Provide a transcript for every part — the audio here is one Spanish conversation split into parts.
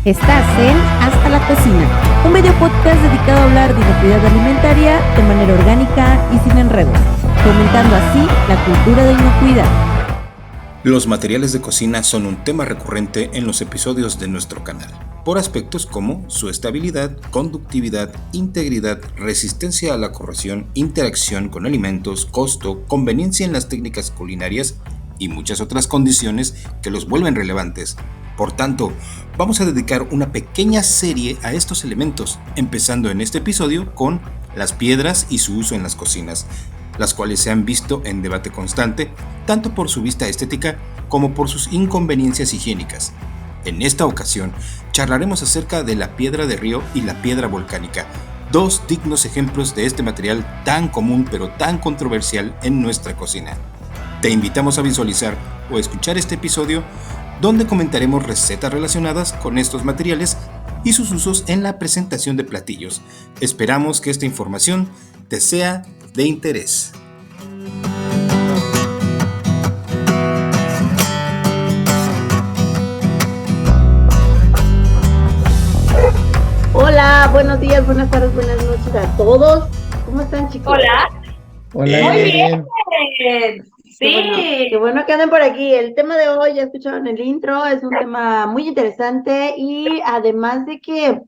Estás en Hasta la Cocina, un video podcast dedicado a hablar de inocuidad alimentaria de manera orgánica y sin enredos, fomentando así la cultura de inocuidad. Los materiales de cocina son un tema recurrente en los episodios de nuestro canal, por aspectos como su estabilidad, conductividad, integridad, resistencia a la corrosión, interacción con alimentos, costo, conveniencia en las técnicas culinarias y muchas otras condiciones que los vuelven relevantes. Por tanto, vamos a dedicar una pequeña serie a estos elementos, empezando en este episodio con las piedras y su uso en las cocinas, las cuales se han visto en debate constante, tanto por su vista estética como por sus inconveniencias higiénicas. En esta ocasión, charlaremos acerca de la piedra de río y la piedra volcánica, dos dignos ejemplos de este material tan común pero tan controversial en nuestra cocina. Te invitamos a visualizar o escuchar este episodio donde comentaremos recetas relacionadas con estos materiales y sus usos en la presentación de platillos. Esperamos que esta información te sea de interés. Hola, buenos días, buenas tardes, buenas noches a todos. ¿Cómo están, chicos? Hola. Hola, Muy bien. Sí. Qué bueno que anden por aquí. El tema de hoy, ya escucharon el intro, es un tema muy interesante y además de que,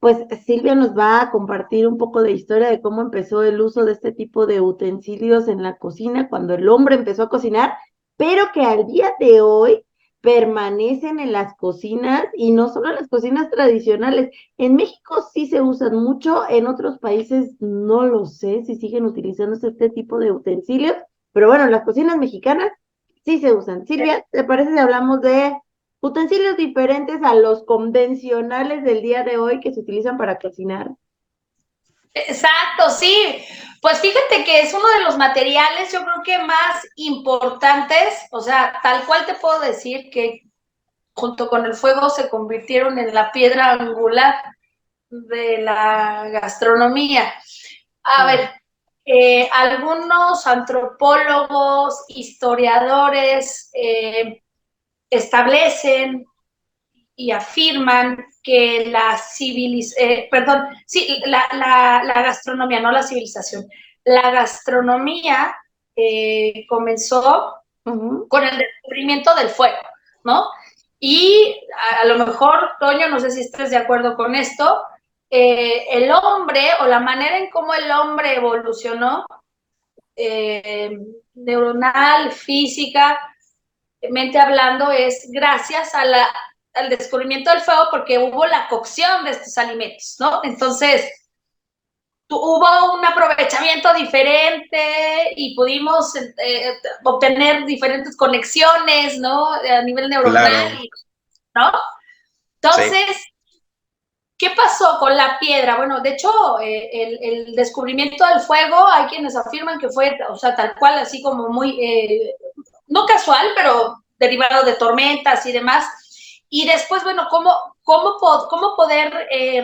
pues Silvia nos va a compartir un poco de historia de cómo empezó el uso de este tipo de utensilios en la cocina cuando el hombre empezó a cocinar, pero que al día de hoy permanecen en las cocinas y no solo en las cocinas tradicionales. En México sí se usan mucho, en otros países no lo sé si siguen utilizando este tipo de utensilios. Pero bueno, las cocinas mexicanas sí se usan. Silvia, ¿te parece si hablamos de utensilios diferentes a los convencionales del día de hoy que se utilizan para cocinar? Exacto, sí. Pues fíjate que es uno de los materiales, yo creo que más importantes, o sea, tal cual te puedo decir que junto con el fuego se convirtieron en la piedra angular de la gastronomía. A ver, algunos antropólogos, historiadores establecen y afirman que la gastronomía, no la civilización, la gastronomía comenzó con el descubrimiento del fuego, ¿no? Y a lo mejor, Toño, no sé si estés de acuerdo con esto, el hombre o la manera en cómo el hombre evolucionó, neuronal, física, mente hablando, es gracias al descubrimiento del fuego, porque hubo la cocción de estos alimentos, ¿no? Entonces, hubo un aprovechamiento diferente y pudimos obtener diferentes conexiones, ¿no? A nivel neuronal, claro. ¿No? Entonces, sí. ¿Qué pasó con la piedra? Bueno, de hecho, el descubrimiento del fuego, hay quienes afirman que fue, o sea, tal cual, así como muy, no casual, pero derivado de tormentas y demás. Y después, bueno, ¿cómo poder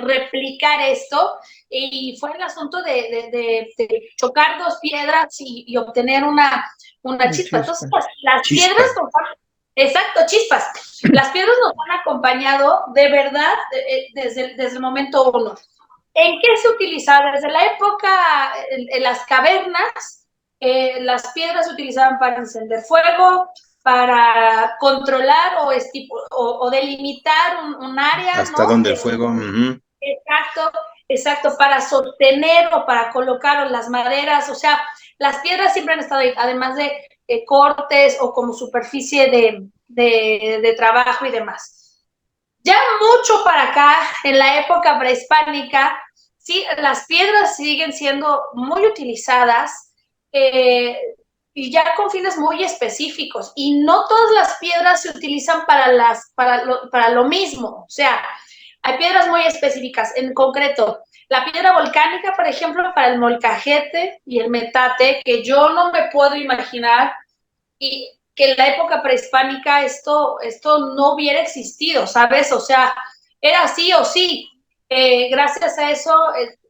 replicar esto? Y fue el asunto de chocar dos piedras y obtener una chispa. Entonces, las piedras nos han, exacto, chispas. Las piedras nos han acompañado de verdad desde el momento uno. ¿En qué se utilizaba? Desde la época, en las cavernas, las piedras se utilizaban para encender fuego, para controlar o delimitar un área, hasta ¿no? donde el fuego. Exacto, para sostener o para colocar las maderas, o sea, las piedras siempre han estado ahí, además de cortes o como superficie de trabajo y demás. Ya mucho para acá, en la época prehispánica, sí, las piedras siguen siendo muy utilizadas, y ya con fines muy específicos, y no todas las piedras se utilizan para lo mismo, o sea, hay piedras muy específicas, en concreto, la piedra volcánica, por ejemplo, para el molcajete y el metate, que yo no me puedo imaginar, y que en la época prehispánica esto no hubiera existido, ¿sabes? O sea, era sí o sí. Gracias a eso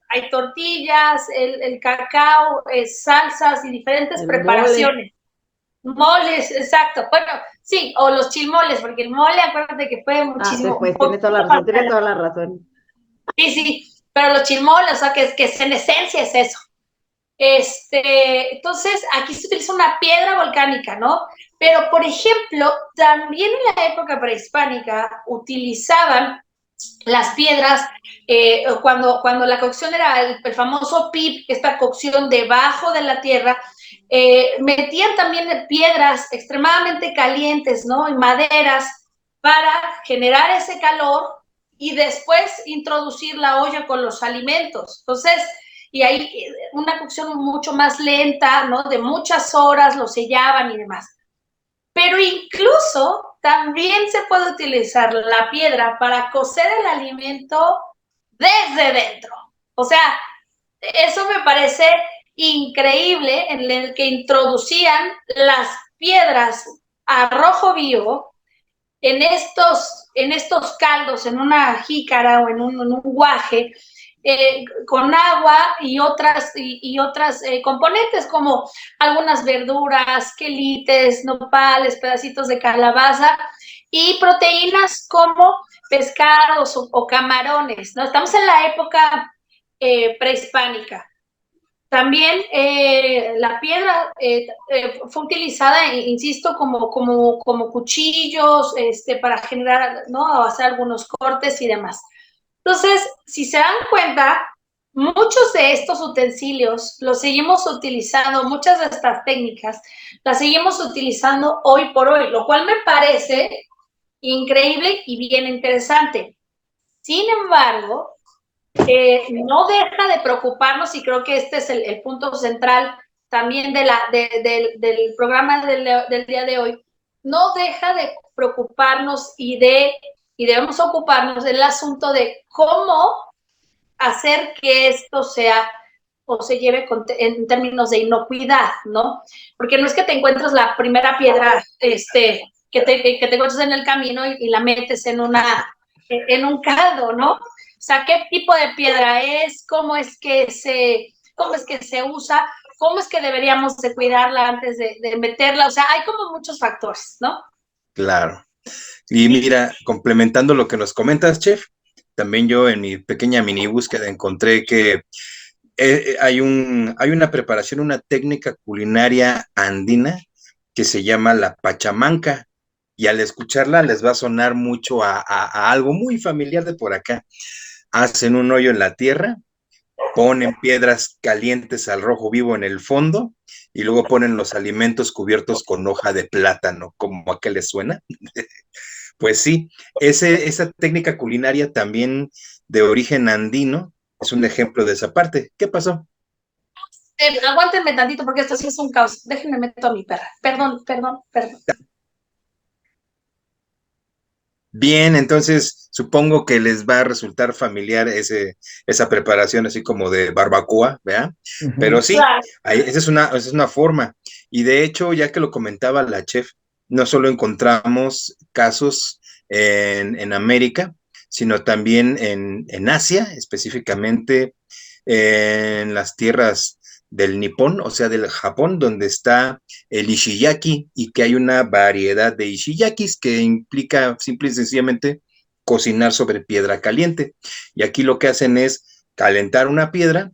hay tortillas, el cacao, salsas y diferentes preparaciones. Moles, exacto. Bueno, Sí, o los chilmoles, porque el mole, acuérdate que fue muchísimo, un Pues tienes toda poquito la más. razón, tienes toda la razón. Sí, sí, pero los chilmoles, o sea, que en esencia es eso. Entonces, aquí se utiliza una piedra volcánica, ¿no? Pero, por ejemplo, también en la época prehispánica utilizaban las piedras, cuando la cocción era el famoso pip, esta cocción debajo de la tierra, metían también piedras extremadamente calientes, ¿no? Y maderas para generar ese calor y después introducir la olla con los alimentos. Entonces, y ahí una cocción mucho más lenta, ¿no? De muchas horas, lo sellaban y demás. Pero incluso también se puede utilizar la piedra para cocer el alimento desde dentro. O sea, eso me parece increíble, en el que introducían las piedras a rojo vivo en estos caldos, en una jícara o en un guaje, con agua y otras componentes como algunas verduras, quelites, nopales, pedacitos de calabaza y proteínas como pescados o camarones, ¿no? Estamos en la época prehispánica. También la piedra fue utilizada, insisto, como cuchillos, para generar, ¿no? Hacer algunos cortes y demás. Entonces, si se dan cuenta, muchos de estos utensilios los seguimos utilizando, muchas de estas técnicas las seguimos utilizando hoy por hoy, lo cual me parece increíble y bien interesante. Sin embargo, no deja de preocuparnos, y creo que este es el punto central también del programa del día de hoy, no deja de preocuparnos y debemos ocuparnos del asunto de cómo hacer que esto sea o se lleve en términos de inocuidad, ¿no? Porque no es que te encuentres la primera piedra que te encuentres en el camino y la metes en un caldo, ¿no? O sea, ¿qué tipo de piedra es? ¿Cómo es que se usa? ¿Cómo es que deberíamos de cuidarla antes de meterla? O sea, hay como muchos factores, ¿no? Claro. Y mira, complementando lo que nos comentas, chef, también yo en mi pequeña mini búsqueda encontré que hay una preparación, una técnica culinaria andina que se llama la pachamanca. Y al escucharla les va a sonar mucho a algo muy familiar de por acá. Hacen un hoyo en la tierra, ponen piedras calientes al rojo vivo en el fondo y luego ponen los alimentos cubiertos con hoja de plátano. ¿Cómo a qué les suena? Pues sí, esa técnica culinaria también de origen andino es un ejemplo de esa parte. ¿Qué pasó? Aguántenme tantito porque esto sí es un caos. Déjenme meto a mi perra. Perdón, perdón, perdón. Bien, entonces supongo que les va a resultar familiar esa preparación así como de barbacoa, ¿verdad? Pero Ujú. sí, Claro. esa es una forma. Y de hecho, ya que lo comentaba la chef, no solo encontramos casos en América, sino también en Asia, específicamente en las tierras del Nipón, o sea, del Japón, donde está el ishiyaki y que hay una variedad de ishiyakis que implica simple y sencillamente cocinar sobre piedra caliente. Y aquí lo que hacen es calentar una piedra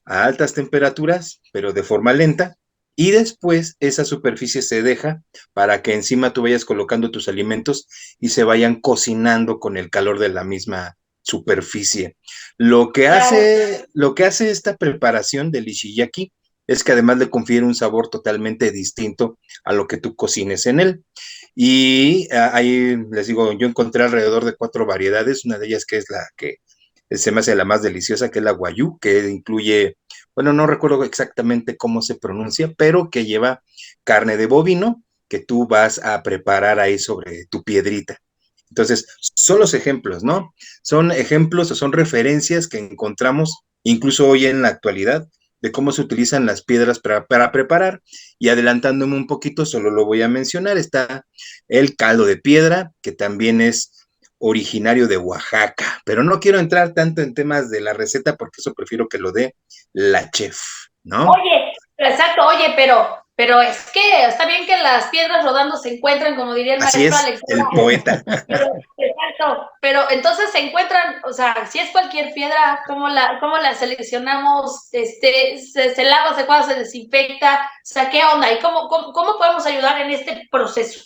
a altas temperaturas, pero de forma lenta, y después esa superficie se deja para que encima tú vayas colocando tus alimentos y se vayan cocinando con el calor de la misma superficie. Claro. Lo que hace esta preparación del ishiyaki es que además le confiere un sabor totalmente distinto a lo que tú cocines en él. Y ahí les digo, yo encontré alrededor de 4 variedades, una de ellas que es la que se me hace la más deliciosa, que es la guayú, que incluye, bueno, no recuerdo exactamente cómo se pronuncia, pero que lleva carne de bovino que tú vas a preparar ahí sobre tu piedrita. Entonces, son los ejemplos, ¿no? Son ejemplos o son referencias que encontramos incluso hoy en la actualidad de cómo se utilizan las piedras para preparar. Y adelantándome un poquito, solo lo voy a mencionar, está el caldo de piedra, que también es originario de Oaxaca, pero no quiero entrar tanto en temas de la receta porque eso prefiero que lo dé la chef, ¿no? Oye, exacto, oye, pero Pero es que está bien que las piedras rodando se encuentran, como diría el Así maestro es, Alex. el poeta. Exacto, pero entonces se encuentran, o sea, si es cualquier piedra, cómo la seleccionamos? Se lava, se cuadra, se desinfecta, o sea, ¿qué onda? ¿Y cómo podemos ayudar en este proceso?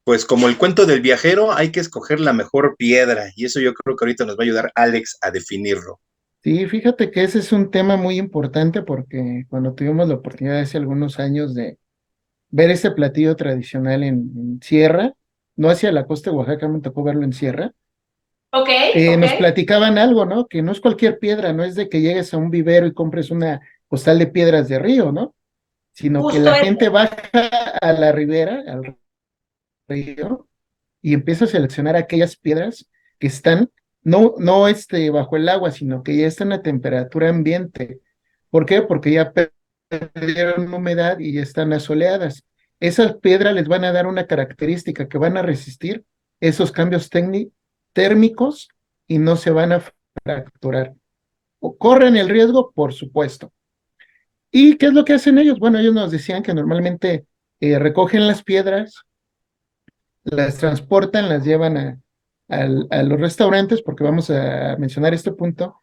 Pues como el cuento del viajero, hay que escoger la mejor piedra y eso yo creo que ahorita nos va a ayudar Alex a definirlo. Sí, fíjate que ese es un tema muy importante porque cuando tuvimos la oportunidad hace algunos años de ver ese platillo tradicional en Sierra, no hacia la costa de Oaxaca, me tocó verlo en Sierra, Ok, ok, nos platicaban algo, ¿no? Que no es cualquier piedra, no es de que llegues a un vivero y compres una costal de piedras de río, ¿no? Sino que justo la eso. gente baja a la ribera, al río, y empieza a seleccionar aquellas piedras que están no bajo el agua, sino que ya están a temperatura ambiente. ¿Por qué? Porque ya perdieron humedad y ya están asoleadas. Esas piedras les van a dar una característica que van a resistir esos cambios térmicos y no se van a fracturar. O corren el riesgo, por supuesto. ¿Y qué es lo que hacen ellos? Bueno, ellos nos decían que normalmente recogen las piedras, las transportan, las llevan a los restaurantes, porque vamos a mencionar este punto,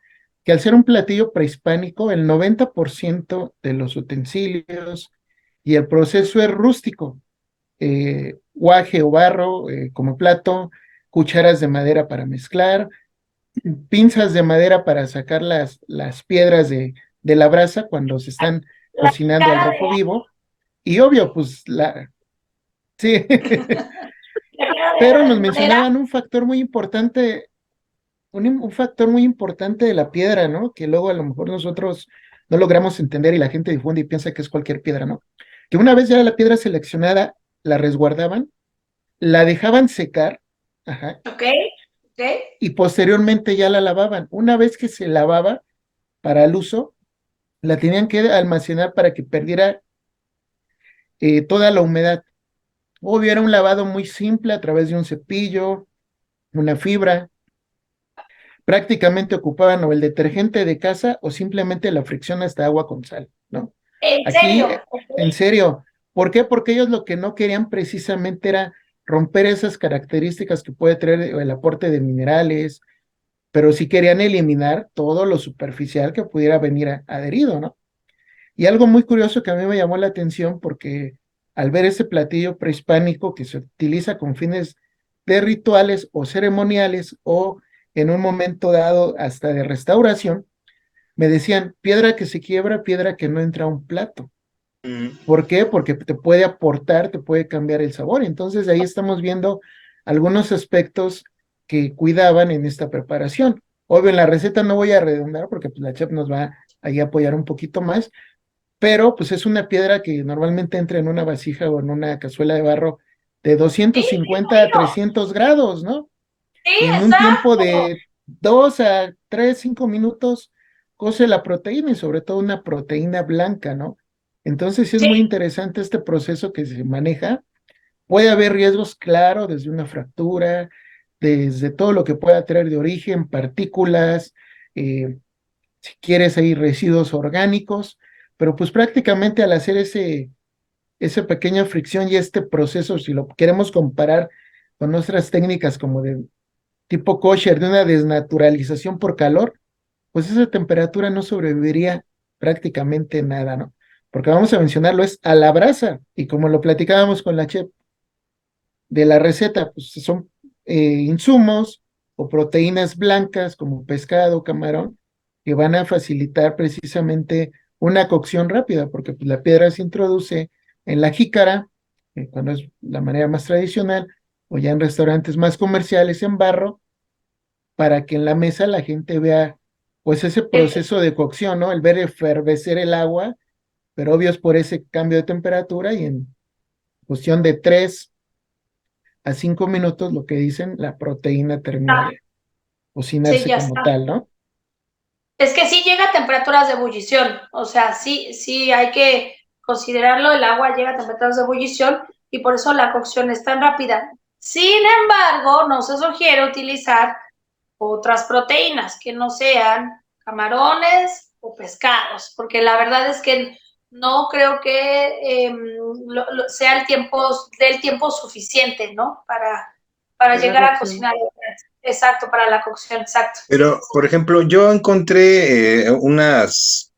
que al ser un platillo prehispánico, el 90% de los utensilios y el proceso es rústico, guaje o barro como plato, cucharas de madera para mezclar, pinzas de madera para sacar las piedras de la brasa cuando se están La cocinando al cara rojo vivo, y obvio, pues sí. la cara Pero nos de madera. mencionaban un factor muy importante, un factor muy importante de la piedra, ¿no? Que luego a lo mejor nosotros no logramos entender y la gente difunde y piensa que es cualquier piedra, ¿no? Que una vez ya la piedra seleccionada, la resguardaban, la dejaban secar, ajá, Ok, ok. y posteriormente ya la lavaban. Una vez que se lavaba para el uso, la tenían que almacenar para que perdiera toda la humedad. Obvio, era un lavado muy simple a través de un cepillo, una fibra. Prácticamente ocupaban o el detergente de casa o simplemente la fricción hasta agua con sal, ¿no? En Aquí, serio, ok. en serio, ¿por qué? Porque ellos lo que no querían precisamente era romper esas características que puede traer el aporte de minerales, pero sí querían eliminar todo lo superficial que pudiera venir adherido, ¿no? Y algo muy curioso que a mí me llamó la atención porque al ver ese platillo prehispánico que se utiliza con fines de rituales o ceremoniales o en un momento dado hasta de restauración, me decían, piedra que se quiebra, piedra que no entra a un plato. Mm. ¿Por qué? Porque te puede aportar, te puede cambiar el sabor. Entonces ahí estamos viendo algunos aspectos que cuidaban en esta preparación. Obvio, en la receta no voy a redundar porque pues, la chef nos va ahí a apoyar un poquito más, pero pues es una piedra que normalmente entra en una vasija o en una cazuela de barro de Sí, 250 a imagino. 300 grados, ¿no? Sí, Y en un tiempo exacto. de 2 a 3, 5 minutos cose la proteína y sobre todo una proteína blanca, ¿no? Entonces sí es Sí, muy interesante este proceso que se maneja. Puede haber riesgos, claro, desde una fractura, desde todo lo que pueda traer de origen, partículas, eh, si quieres ahí residuos orgánicos, pero pues prácticamente al hacer esa pequeña fricción y este proceso, si lo queremos comparar con nuestras técnicas como de tipo kosher, de una desnaturalización por calor, pues esa temperatura no sobreviviría prácticamente nada, ¿no? Porque vamos a mencionarlo, es a la brasa, y como lo platicábamos con la chef de la receta, pues son insumos o proteínas blancas como pescado, camarón, que van a facilitar precisamente una cocción rápida, porque pues, la piedra se introduce en la jícara, cuando es la manera más tradicional, o ya en restaurantes más comerciales en barro, para que en la mesa la gente vea pues ese proceso de cocción, ¿no? El ver efervecer el agua, pero obvio es por ese cambio de temperatura y en cuestión de 3 a 5 minutos, lo que dicen, la proteína termina de sí, cocinarse ya como está. tal, ¿no? Es que sí llega a temperaturas de ebullición, o sea, sí hay que considerarlo, el agua llega a temperaturas de ebullición y por eso la cocción es tan rápida. Sin embargo, no se sugiere utilizar otras proteínas que no sean camarones o pescados, porque la verdad es que no creo que sea del tiempo suficiente, ¿no? Para llegar a cocinar. Exacto, para la cocción, exacto. Pero, por ejemplo, yo encontré en unas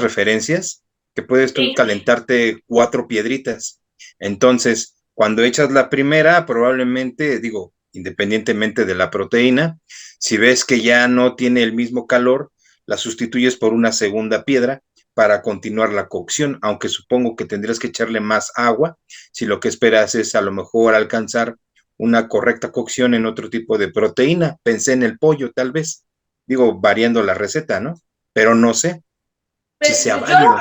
referencias que puedes tú Sí. calentarte 4 piedritas. Entonces, cuando echas la primera, probablemente, digo, independientemente de la proteína, si ves que ya no tiene el mismo calor, la sustituyes por una segunda piedra para continuar la cocción, aunque supongo que tendrías que echarle más agua si lo que esperas es a lo mejor alcanzar una correcta cocción en otro tipo de proteína. Pensé en el pollo, tal vez, digo, variando la receta, ¿no? Pero no sé si Pues sea yo, válido.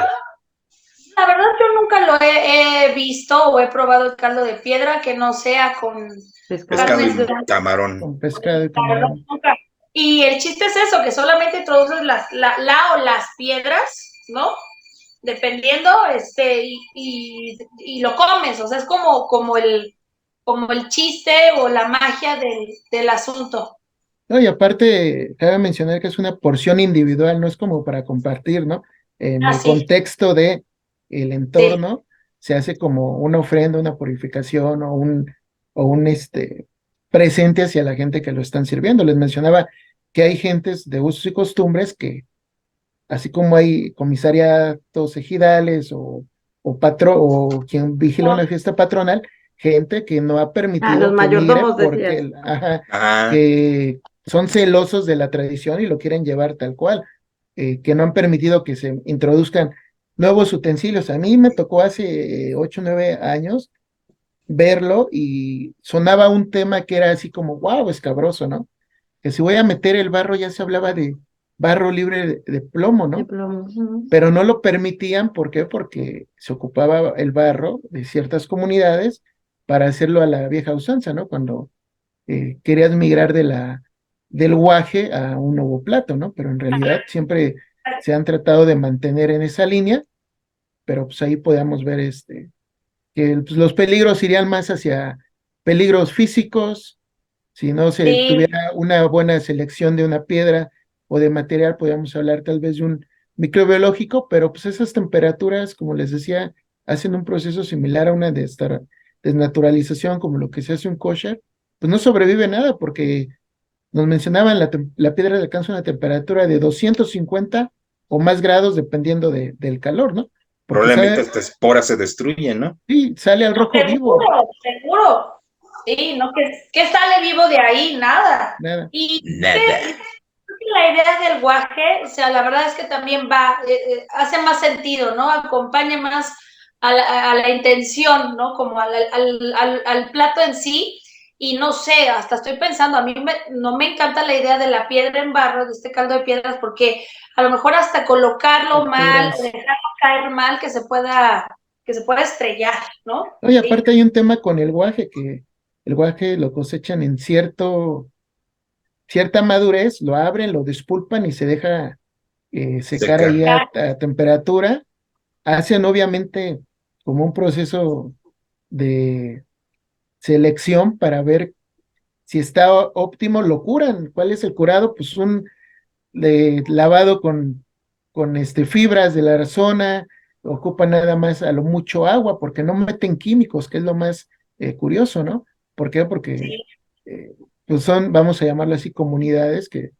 la verdad, yo nunca lo he visto o he probado el caldo de piedra que no sea con Pescado carnes de y camarón. Con pescado y la verdad, camarón. nunca. Y el chiste es eso, que solamente introduces la o las piedras, ¿no? Dependiendo, y lo comes, o sea, es como el chiste o la magia del asunto. No, y aparte, cabe mencionar que es una porción individual, no es como para compartir, ¿no? En Ah, el sí, contexto de el sí. entorno, se hace como una ofrenda, una purificación o un presente hacia la gente que lo están sirviendo. Les mencionaba que hay gentes de usos y costumbres que, así como hay comisariatos ejidales o quien vigila No, una fiesta patronal, gente que no ha Los permitido que migre mayordomos decías. porque ajá, Ajá, que son celosos de la tradición y lo quieren llevar tal cual, que no han permitido que se introduzcan nuevos utensilios. A mí me tocó hace 8 o 9 años verlo y sonaba un tema que era así como, wow, escabroso, ¿no? Que si voy a meter el barro ya se hablaba de barro libre de plomo, De ¿no? plomo. Pero no lo permitían, ¿por qué? Porque se ocupaba el barro de ciertas comunidades para hacerlo a la vieja usanza, ¿no? Cuando querías migrar del guaje a un nuevo plato, ¿no? Pero en realidad siempre se han tratado de mantener en esa línea, pero pues ahí podemos ver que pues, los peligros irían más hacia peligros físicos. Si no se sí, tuviera una buena selección de una piedra o de material, podríamos hablar tal vez de un microbiológico, pero pues esas temperaturas, como les decía, hacen un proceso similar a una desnaturalización, como lo que se hace un kosher, pues no sobrevive nada, porque nos mencionaban la piedra alcanza una temperatura de 250 o más grados, dependiendo del calor, ¿no? Porque probablemente sabe, esta espora se destruye, ¿no? sí, sale al no, rojo vivo, seguro. Sí, no, ¿qué sale vivo de ahí? Nada. nada. Y Nada. la idea del guaje, o sea, la verdad es que también hace más sentido, ¿no? Acompaña más a la intención, ¿no? Como al plato en sí. Y no sé, hasta estoy pensando, no me encanta la idea de la piedra en barro, de este caldo de piedras, porque a lo mejor hasta colocarlo mal o Facturas. dejarlo caer mal que se pueda estrellar, ¿no? No, y Sí. aparte hay un tema con el guaje, que el guaje lo cosechan en cierta madurez, lo abren, lo despulpan y se deja secar Seca. ahí a temperatura. Hacen obviamente como un proceso de selección para ver si está óptimo, lo curan. ¿Cuál es el curado? Pues un lavado con fibras de la zona, ocupa nada más a lo mucho agua, porque no meten químicos, que es lo más curioso, ¿no? ¿Por qué? Porque Sí, eh, pues son, vamos a llamarlo así, comunidades que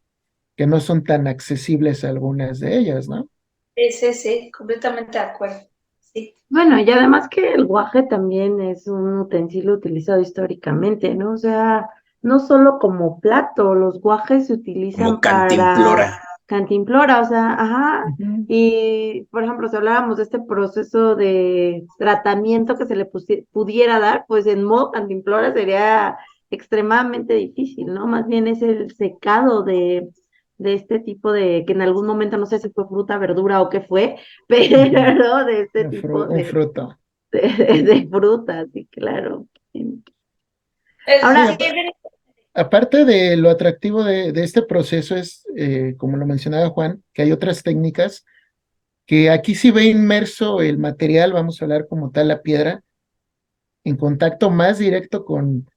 no son tan accesibles a algunas de ellas, ¿no? sí, sí, sí, completamente de acuerdo. Sí. Bueno, y además que el guaje también es un utensilio utilizado históricamente, ¿no? O sea, no solo como plato, los guajes se Como utilizan para cantimplora. cantimplora, o sea, ajá. Ujú. Y, por ejemplo, si hablábamos de este proceso de tratamiento que se le pudiera dar, pues en modo cantimplora sería extremadamente difícil, ¿no? Más bien es el secado de este tipo de, que en algún momento no sé si fue fruta, verdura o qué fue, Ujú. pero de este tipo Un fruto. de frutas, sí, claro. Es, No, y Ahora, sí, es bien- aparte de lo atractivo de este proceso es, como lo mencionaba Juan, que hay otras técnicas que aquí sí ve inmerso el material, vamos a hablar como tal la piedra, en contacto más directo con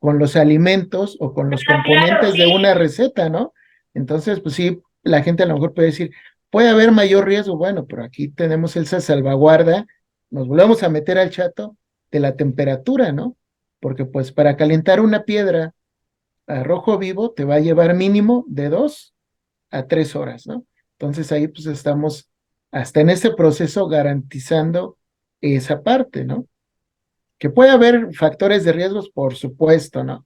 los alimentos o con los claro, componentes de sí, una receta, ¿no? Entonces, pues sí, la gente a lo mejor puede decir, puede haber mayor riesgo, bueno, pero aquí tenemos esa salvaguarda, nos volvemos a meter al chato de la temperatura, ¿no? Porque pues para calentar una piedra a rojo vivo te va a llevar mínimo de 2 a 3 horas, ¿no? Entonces ahí pues estamos hasta en ese proceso garantizando esa parte, ¿no? Que puede haber factores de riesgos, por supuesto, ¿no?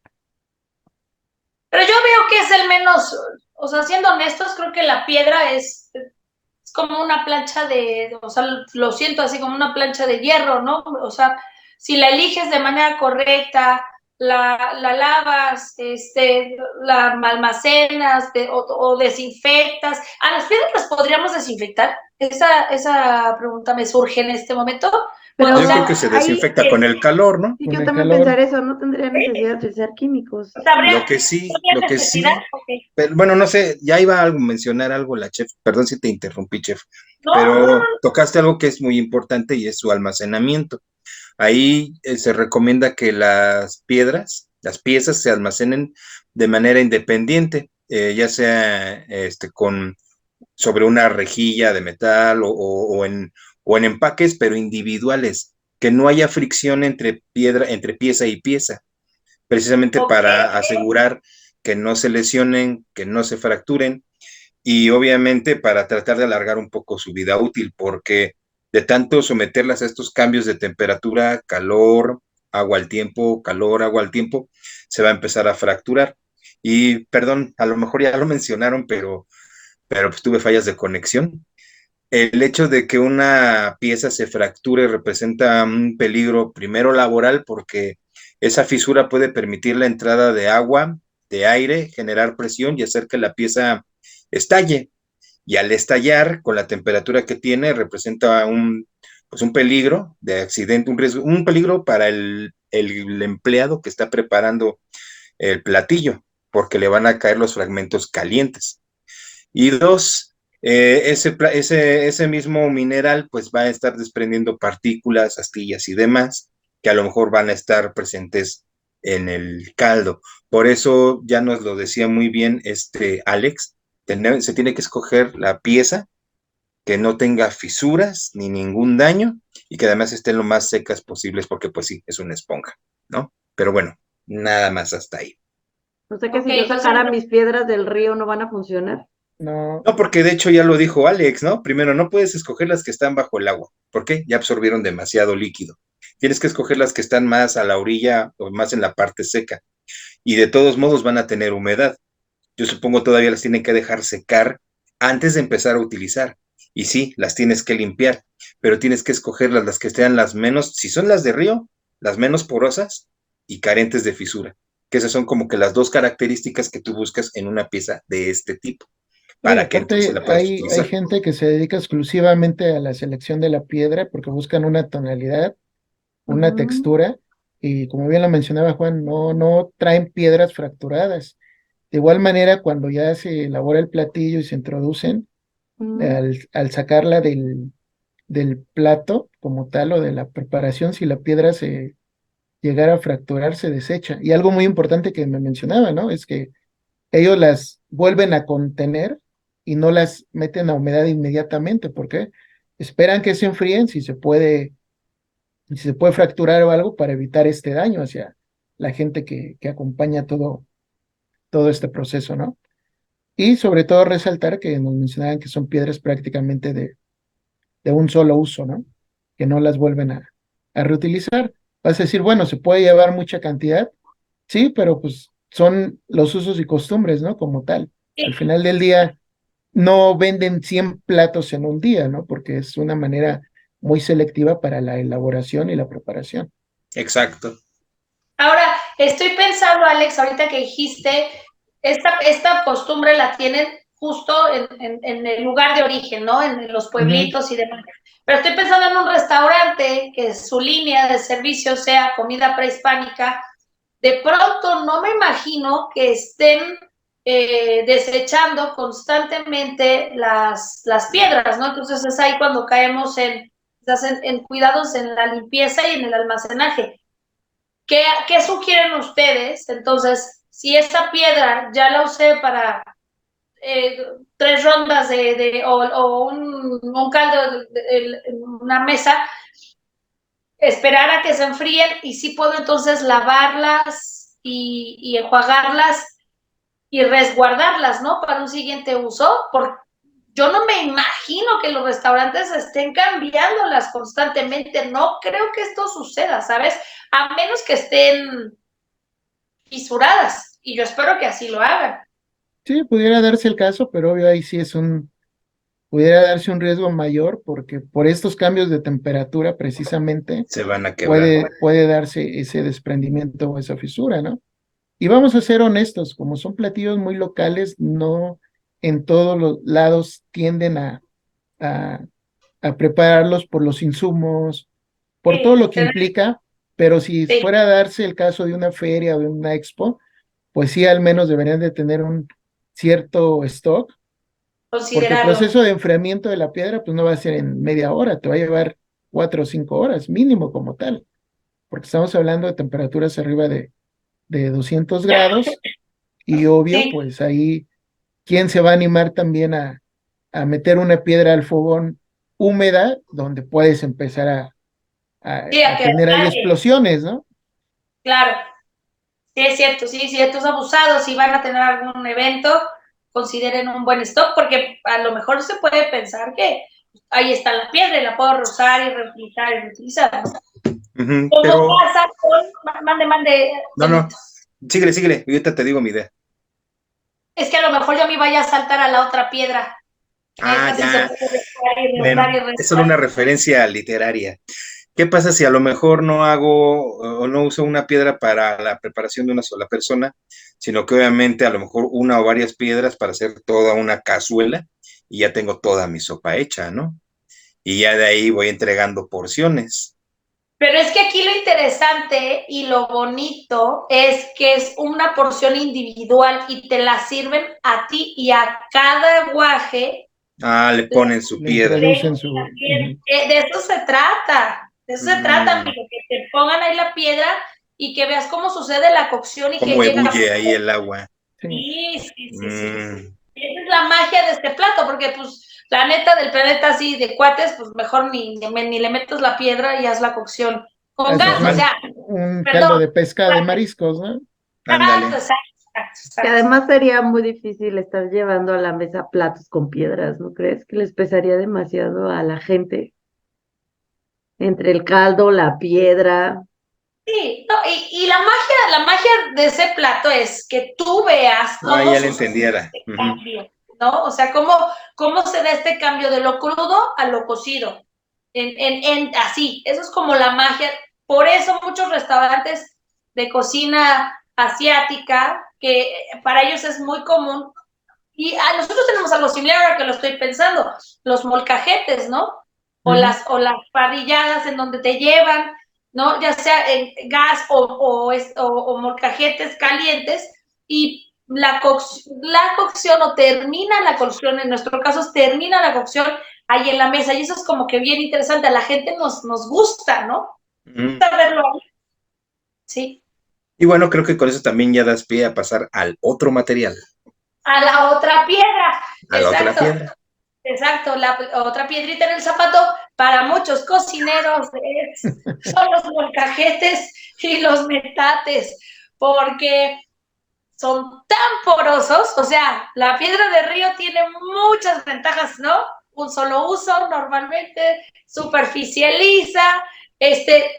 Pero yo veo que es el menos, o sea, siendo honestos, creo que la piedra es como una plancha o sea, lo siento así como una plancha de hierro, ¿no? O sea, si la eliges de manera correcta, la lavas, la almacenas o desinfectas. ¿A las piedras las podríamos desinfectar? Esa pregunta me surge en este momento. Pero, Yo O sea, creo que se ahí, desinfecta con el calor, ¿no? sí, Con yo el también calor. pensar eso, no tendría necesidad de utilizar químicos. ¿habría Lo que sí, necesidad? Okay. pero, bueno, no sé, ya iba a mencionar algo la chef, perdón si te interrumpí, chef, No, pero tocaste algo que es muy importante y es su almacenamiento. Ahí se recomienda que las piezas se almacenen de manera independiente, ya sea sobre una rejilla de metal o en empaques, pero individuales, que no haya fricción entre pieza y pieza, precisamente para asegurar que no se lesionen, que no se fracturen y obviamente para tratar de alargar un poco su vida útil, porque de tanto someterlas a estos cambios de temperatura, calor, agua al tiempo, calor, agua al tiempo, se va a empezar a fracturar. Y perdón, a lo mejor ya lo mencionaron, pero pues tuve fallas de conexión. El hecho de que una pieza se fracture representa un peligro primero laboral porque esa fisura puede permitir la entrada de agua, de aire, generar presión y hacer que la pieza estalle. Y al estallar, con la temperatura que tiene, representa pues un peligro de accidente, un riesgo, un peligro para el empleado que está preparando el platillo, porque le van a caer los fragmentos calientes. Y dos, ese mismo mineral pues va a estar desprendiendo partículas, astillas y demás que a lo mejor van a estar presentes en el caldo. Por eso ya nos lo decía muy bien Alex, se tiene que escoger la pieza que no tenga fisuras ni ningún daño y que además estén lo más secas posibles porque pues sí, es una esponja, ¿no? Pero bueno, nada más hasta ahí. O sea que si okay, yo entonces, sacara mis piedras del río no van a funcionar. No, No, porque de hecho ya lo dijo Alex, ¿no? Primero, no puedes escoger las que están bajo el agua. ¿Por qué? Ya absorbieron demasiado líquido. Tienes que escoger las que están más a la orilla o más en la parte seca. Y de todos modos van a tener humedad. Yo supongo todavía las tienen que dejar secar antes de empezar a utilizar. Y sí, las tienes que limpiar, pero tienes que escoger las que sean las menos, si son las de río, las menos porosas y carentes de fisura. Que esas son como que las dos características que tú buscas en una pieza de este tipo no, y para que entonces aparte la puedas hay utilizar. gente que se dedica exclusivamente a la selección de la piedra porque buscan una tonalidad, una Ujú. textura, y como bien lo mencionaba Juan, no traen piedras fracturadas. De igual manera, cuando ya se elabora el platillo y se introducen, Mm. al sacarla del plato como tal o de la preparación, si la piedra se llegara a fracturar, se desecha. Y algo muy importante que me mencionaba, ¿no? Es que ellos las vuelven a contener y no las meten a humedad inmediatamente, porque esperan que se enfríen si se puede fracturar o algo para evitar este daño hacia la gente que acompaña todo este proceso, ¿no? Y sobre todo resaltar que nos mencionaban que son piedras prácticamente de un solo uso, ¿no? Que no las vuelven a reutilizar. Vas a decir, bueno, se puede llevar mucha cantidad, sí, pero pues son los usos y costumbres, ¿no? Como tal. Al sí. final del día no venden 100 platos en un día, ¿no? Porque es una manera muy selectiva para la elaboración y la preparación. Exacto. Ahora, estoy pensando, Alex, ahorita que dijiste, esta costumbre la tienen justo en el lugar de origen, ¿no? En los Ujú. pueblitos y demás. Pero estoy pensando en un restaurante que su línea de servicio sea comida prehispánica. De pronto no me imagino que estén desechando constantemente las piedras, ¿no? Entonces es ahí cuando caemos en cuidados en la limpieza y en el almacenaje. ¿Qué sugieren ustedes? Entonces, si esta piedra ya la usé para 3 rondas o un caldo en una mesa, esperar a que se enfríen y sí puedo entonces lavarlas y enjuagarlas y resguardarlas, ¿no? Para un siguiente uso, porque yo no me imagino que los restaurantes estén cambiándolas constantemente. No creo que esto suceda, ¿sabes? A menos que estén fisuradas. Y yo espero que así lo hagan. Sí, pudiera darse el caso, pero obvio ahí sí pudiera darse un riesgo mayor porque por estos cambios de temperatura precisamente Se van a quebrar. puede darse ese desprendimiento o esa fisura, ¿no? Y vamos a ser honestos, como son platillos muy locales, no en todos los lados tienden a, a prepararlos por los insumos, por todo Sí, lo que implica, pero si sí, fuera a darse el caso de una feria o de una expo, pues sí al menos deberían de tener un cierto stock, porque el considerarlo. proceso de enfriamiento de la piedra pues no va a ser en media hora, te va a llevar 4 o 5 horas mínimo como tal, porque estamos hablando de temperaturas arriba de 200 grados y obvio Sí, pues ahí, ¿quién se va a animar también a meter una piedra al fogón húmeda donde puedes empezar sí, a a que tener ahí nadie, explosiones, ¿no? claro. Sí, es cierto, sí, estos abusados, si van a tener algún evento, consideren un buen stock, porque a lo mejor se puede pensar que ahí está la piedra y la puedo rozar y reutilizar y reutilizar, ¿no? ¿Cómo Pero, pasa con, mande, no, Benito? síguele, y ahorita te digo mi idea. Es que a lo mejor yo me vaya a saltar a la otra piedra. Ah, Esa sí se ya, puede restar y restar y bueno, es solo restar. una referencia literaria. ¿Qué pasa si a lo mejor no hago o no uso una piedra para la preparación de una sola persona, sino que obviamente a lo mejor una o varias piedras para hacer toda una cazuela y ya tengo toda mi sopa hecha, ¿no? Y ya de ahí voy entregando porciones. Pero es que aquí lo interesante y lo bonito es que es una porción individual y te la sirven a ti y a cada guaje Ah, le le ponen su Le piedra. introducen agregan su... también. De eso se trata. De eso se trata, Mm, amigo, que te pongan ahí la piedra y que veas cómo sucede la cocción y que cómo llega a ebulle ahí fuego. el agua. sí. Sí. Mm, Esa es la magia de este plato, porque pues la neta del planeta así de cuates, pues mejor ni le metes la piedra y haz la cocción con Haces gas, o sea, un caldo perdón. de pesca de mariscos, ¿no? Exacto, ándale. exacto, Que exacto. además sería muy difícil estar llevando a la mesa platos con piedras, ¿no crees? Que les pesaría demasiado a la gente entre el caldo, la piedra. Sí, no, y la magia de ese plato es que tú veas Ah, cómo ya le sucede entendiera. este Ujú. cambio, ¿no? O sea, cómo se da este cambio de lo crudo a lo cocido. Así, eso es como la magia. Por eso muchos restaurantes de cocina asiática, que para ellos es muy común, y nosotros tenemos algo similar ahora que lo estoy pensando, los molcajetes, ¿no? Ujú. O las parrilladas en donde te llevan, ¿no? Ya sea en gas o molcajetes calientes, y la cocción o termina la cocción, en nuestro caso termina la cocción ahí en la mesa, y eso es como que bien interesante, a la gente nos gusta, ¿no? Mm. Saberlo ahí, sí. Y bueno, creo que con eso también ya das pie a pasar al otro material, A la otra piedra, a la otra exacto. piedra. Exacto, la otra piedrita en el zapato para muchos cocineros son los molcajetes y los metates, porque son tan porosos, o sea, la piedra de río tiene muchas ventajas, ¿no? Un solo uso normalmente, superficializa,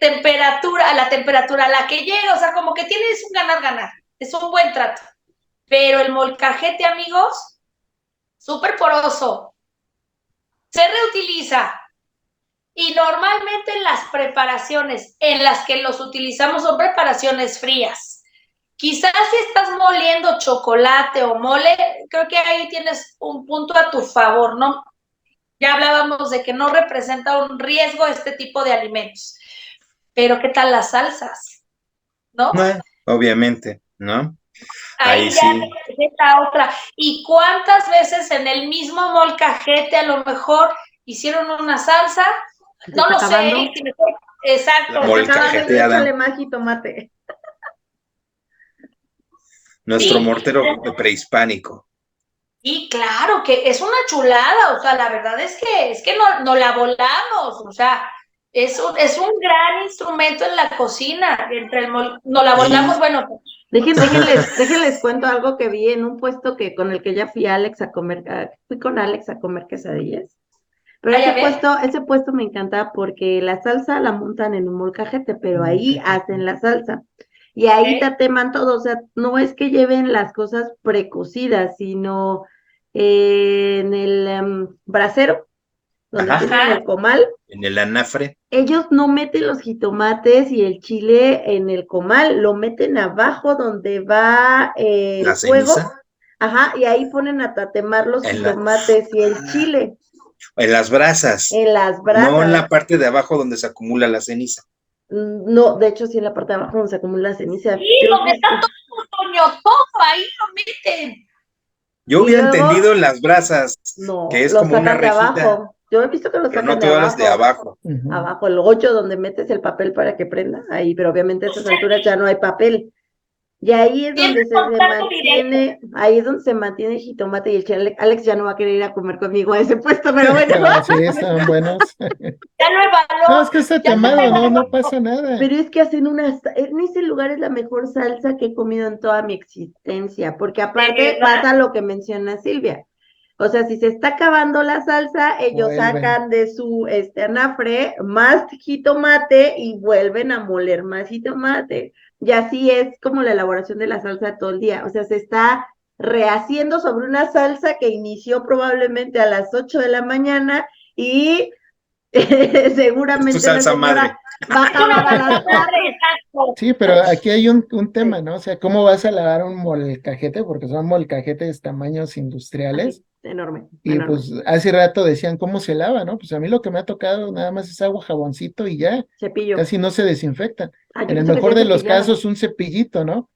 temperatura, la temperatura a la que llega, o sea, como que tienes un ganar-ganar, es un buen trato. Pero el molcajete, amigos, súper poroso, se reutiliza. Y normalmente las preparaciones en las que los utilizamos son preparaciones frías. Quizás si estás moliendo chocolate o mole, creo que ahí tienes un punto a tu favor, ¿no? Ya hablábamos de que no representa un riesgo este tipo de alimentos. Pero ¿qué tal las salsas? ¿No? Obviamente, ¿no? Ahí Ahí ya sí. representa otra. ¿Y cuántas veces en el mismo molcajete a lo mejor hicieron una salsa? Se No está lo sé, acabando. La exacto. Se está acabando, échale molcajeteada, magia y tomate. nuestro Sí, mortero prehispánico. Y claro que es una chulada, o sea, la verdad es que no la volamos, o sea, es un gran instrumento en la cocina, no la volamos, Y bueno, Déjenles cuento algo que vi en un puesto que con el que ya fui a Alex a comer, fui con Alex a comer quesadillas. Pero vaya a ver, ese puesto me encanta porque la salsa la montan en un molcajete, pero ahí hacen la salsa. Y ahí ¿eh? tateman todo, o sea, no es que lleven las cosas precocidas, sino en el brasero, donde ajá, tienen Ajá, el comal, en el anafre, ellos no meten los jitomates y el chile en el comal, lo meten abajo donde va la el fuego, ceniza, ajá, y ahí ponen a tatemar los en la, jitomates y el ah, chile en las brasas, en las no en brasas. la parte de abajo donde se acumula la ceniza. No, de hecho, sí en la parte de abajo donde se acumula la ceniza. sí, Yo he donde está visto. todo, Toño, todo ahí lo meten. Yo Y hubiera luego, entendido en las brasas, no, que es lo como una sacan de rejita, abajo. Yo he visto que lo pero no sacan de todas las de abajo. abajo. Abajo, el hoyo donde metes el papel para que prenda. Ahí, pero obviamente a estas alturas ya no hay papel. Y ahí es Siempre donde se contacto directo. mantiene, ahí es donde se mantiene el jitomate y el chile. Alex ya no va a querer ir a comer conmigo a ese puesto, pero bueno. No, sí, estaban buenos. Ya lo No, evaluó, es que está ya lo temado, no, evaluó. no pasa nada. Pero es que hacen en ese lugar es la mejor salsa que he comido en toda mi existencia, porque De aparte verdad. pasa lo que menciona Silvia. O sea, si se está acabando la salsa, ellos Vuelven. sacan de su anafre más jitomate y vuelven a moler más jitomate. Y así es como la elaboración de la salsa todo el día. O sea, se está rehaciendo sobre una salsa que inició probablemente a las 8 de la mañana y Es tu seguramente la salsa señora madre. va a Es una acabar a salsa las madre, 4. exacto. Sí, pero aquí hay un tema, Sí, ¿no? O sea, ¿cómo vas a lavar un molcajete? Porque son molcajetes tamaños industriales. así, enorme, Y enorme. pues hace rato decían cómo se lava, ¿no? Pues a mí lo que me ha tocado nada más es agua, jaboncito y ya, Cepillo. casi no se desinfectan. Ah, yo En el pensé que mejor decía de los cepillado. casos, un cepillito, ¿no?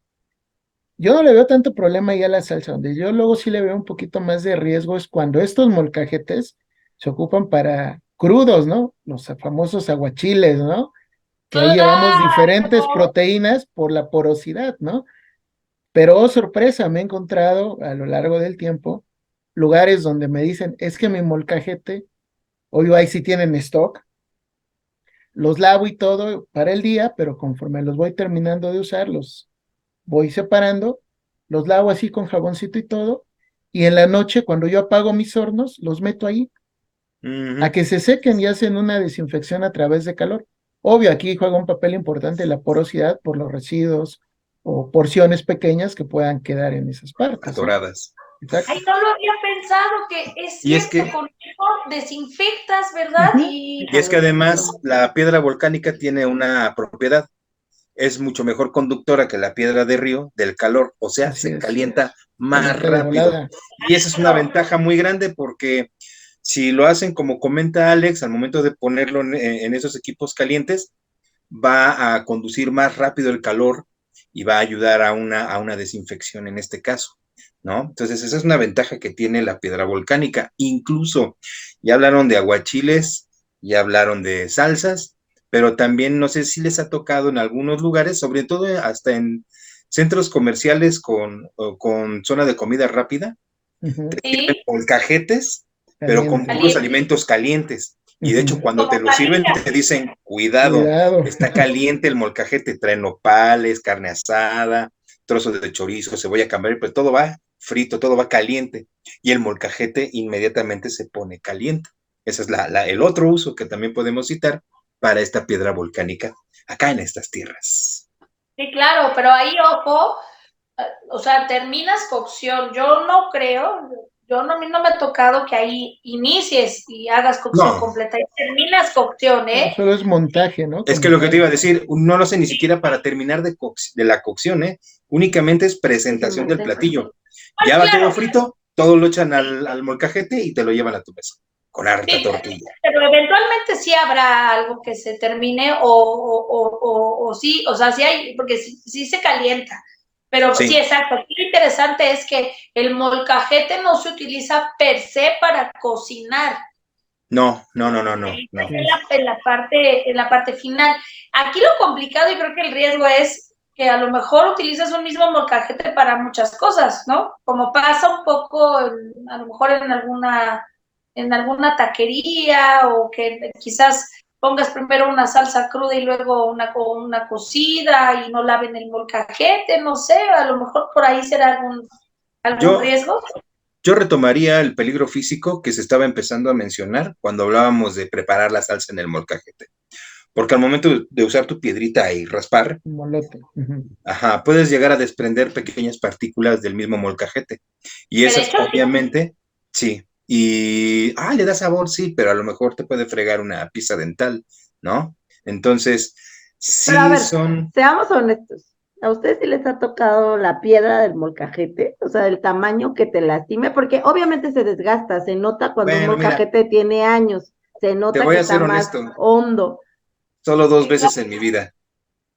Yo no le veo tanto problema ahí a la salsa, donde yo luego sí le veo un poquito más de riesgo es cuando estos molcajetes se ocupan para crudos, ¿no? Los famosos aguachiles, ¿no? Que ahí llevamos diferentes Claro. proteínas por la porosidad, ¿no? Pero, oh, sorpresa, me he encontrado a lo largo del tiempo lugares donde me dicen, es que mi molcajete, hoy ahí sí tienen stock, los lavo y todo para el día, pero conforme los voy terminando de usar, los voy separando, los lavo así con jaboncito y todo, y en la noche, cuando yo apago mis hornos, los meto ahí a Ujú. que se sequen y hacen una desinfección a través de calor. Obvio, aquí juega un papel importante la porosidad por los residuos o porciones pequeñas que puedan quedar en esas partes, ¿no? Atoradas. Exacto. Ay, no lo había pensado, que es Y es cierto, que, con eso desinfectas, ¿verdad? Ujú. Y y es que Déjalo, además déjalo. la piedra volcánica tiene una propiedad, es mucho mejor conductora que la piedra de río del calor, o sea, Así se es. calienta más Calienta de rápido. volada. Y esa es una ventaja muy grande porque si lo hacen como comenta Alex, al momento de ponerlo en esos equipos calientes, va a conducir más rápido el calor y va a ayudar a una desinfección en este caso, ¿no? Entonces, esa es una ventaja que tiene la piedra volcánica. Incluso, ya hablaron de aguachiles, ya hablaron de salsas, pero también no sé si les ha tocado en algunos lugares, sobre todo hasta en centros comerciales con zona de comida rápida, Ujú. sirven sí, molcajetes, pero con Caliente. puros caliente, alimentos calientes. Y de hecho, Ujú. cuando te como lo sirven, parrilla. te dicen, cuidado, Cuidado. está caliente el molcajete, trae nopales, carne asada, trozos de chorizo, cebolla cambray, pero todo va frito, todo va caliente. Y el molcajete inmediatamente se pone caliente. Ese es el otro uso que también podemos citar para esta piedra volcánica acá en estas tierras. Sí, claro, pero ahí, ojo, o sea, terminas cocción. Yo no creo, a mí no me ha tocado que ahí inicies y hagas cocción No, completa y terminas cocción, No, ¿eh? solo es montaje, ¿no? es que Como lo que te tal. iba a decir, no lo sé ni siquiera para terminar de la cocción, ¿eh? Únicamente es presentación del Difícilmente. platillo. Pues Ya va todo claro, frito, todo lo echan al molcajete y te lo llevan a tu mesa, con harta sí, tortilla. pero eventualmente sí habrá algo que se termine o sí, o sea, sí hay, porque sí, sí se calienta. Pero sí, Sí, exacto. Aquí lo interesante es que el molcajete no se utiliza per se para cocinar. no, no, no, no, no, no. Sí, En la parte final. Aquí lo complicado y creo que el riesgo es, que a lo mejor utilizas un mismo molcajete para muchas cosas, ¿no? Como pasa un poco, a lo mejor en alguna taquería, o que quizás pongas primero una salsa cruda y luego una cocida y no laven el molcajete, no sé, a lo mejor por ahí será algún Yo, riesgo. yo retomaría el peligro físico que se estaba empezando a mencionar cuando hablábamos de preparar la salsa en el molcajete. Porque al momento de usar tu piedrita y raspar, Molote. ajá, puedes llegar a desprender pequeñas partículas del mismo molcajete. Y Que de esas, hecho, obviamente, sí. Y, le da sabor, sí, pero a lo mejor te puede fregar una pieza dental, ¿no? Entonces, Pero a sí ver, son, seamos honestos. ¿A ustedes sí les ha tocado la piedra del molcajete? O sea, el tamaño que te lastime, porque obviamente se desgasta, se nota cuando un bueno, mira, molcajete tiene años, se te nota voy que a está ser más honesto, hondo. solo 2 veces en mi vida.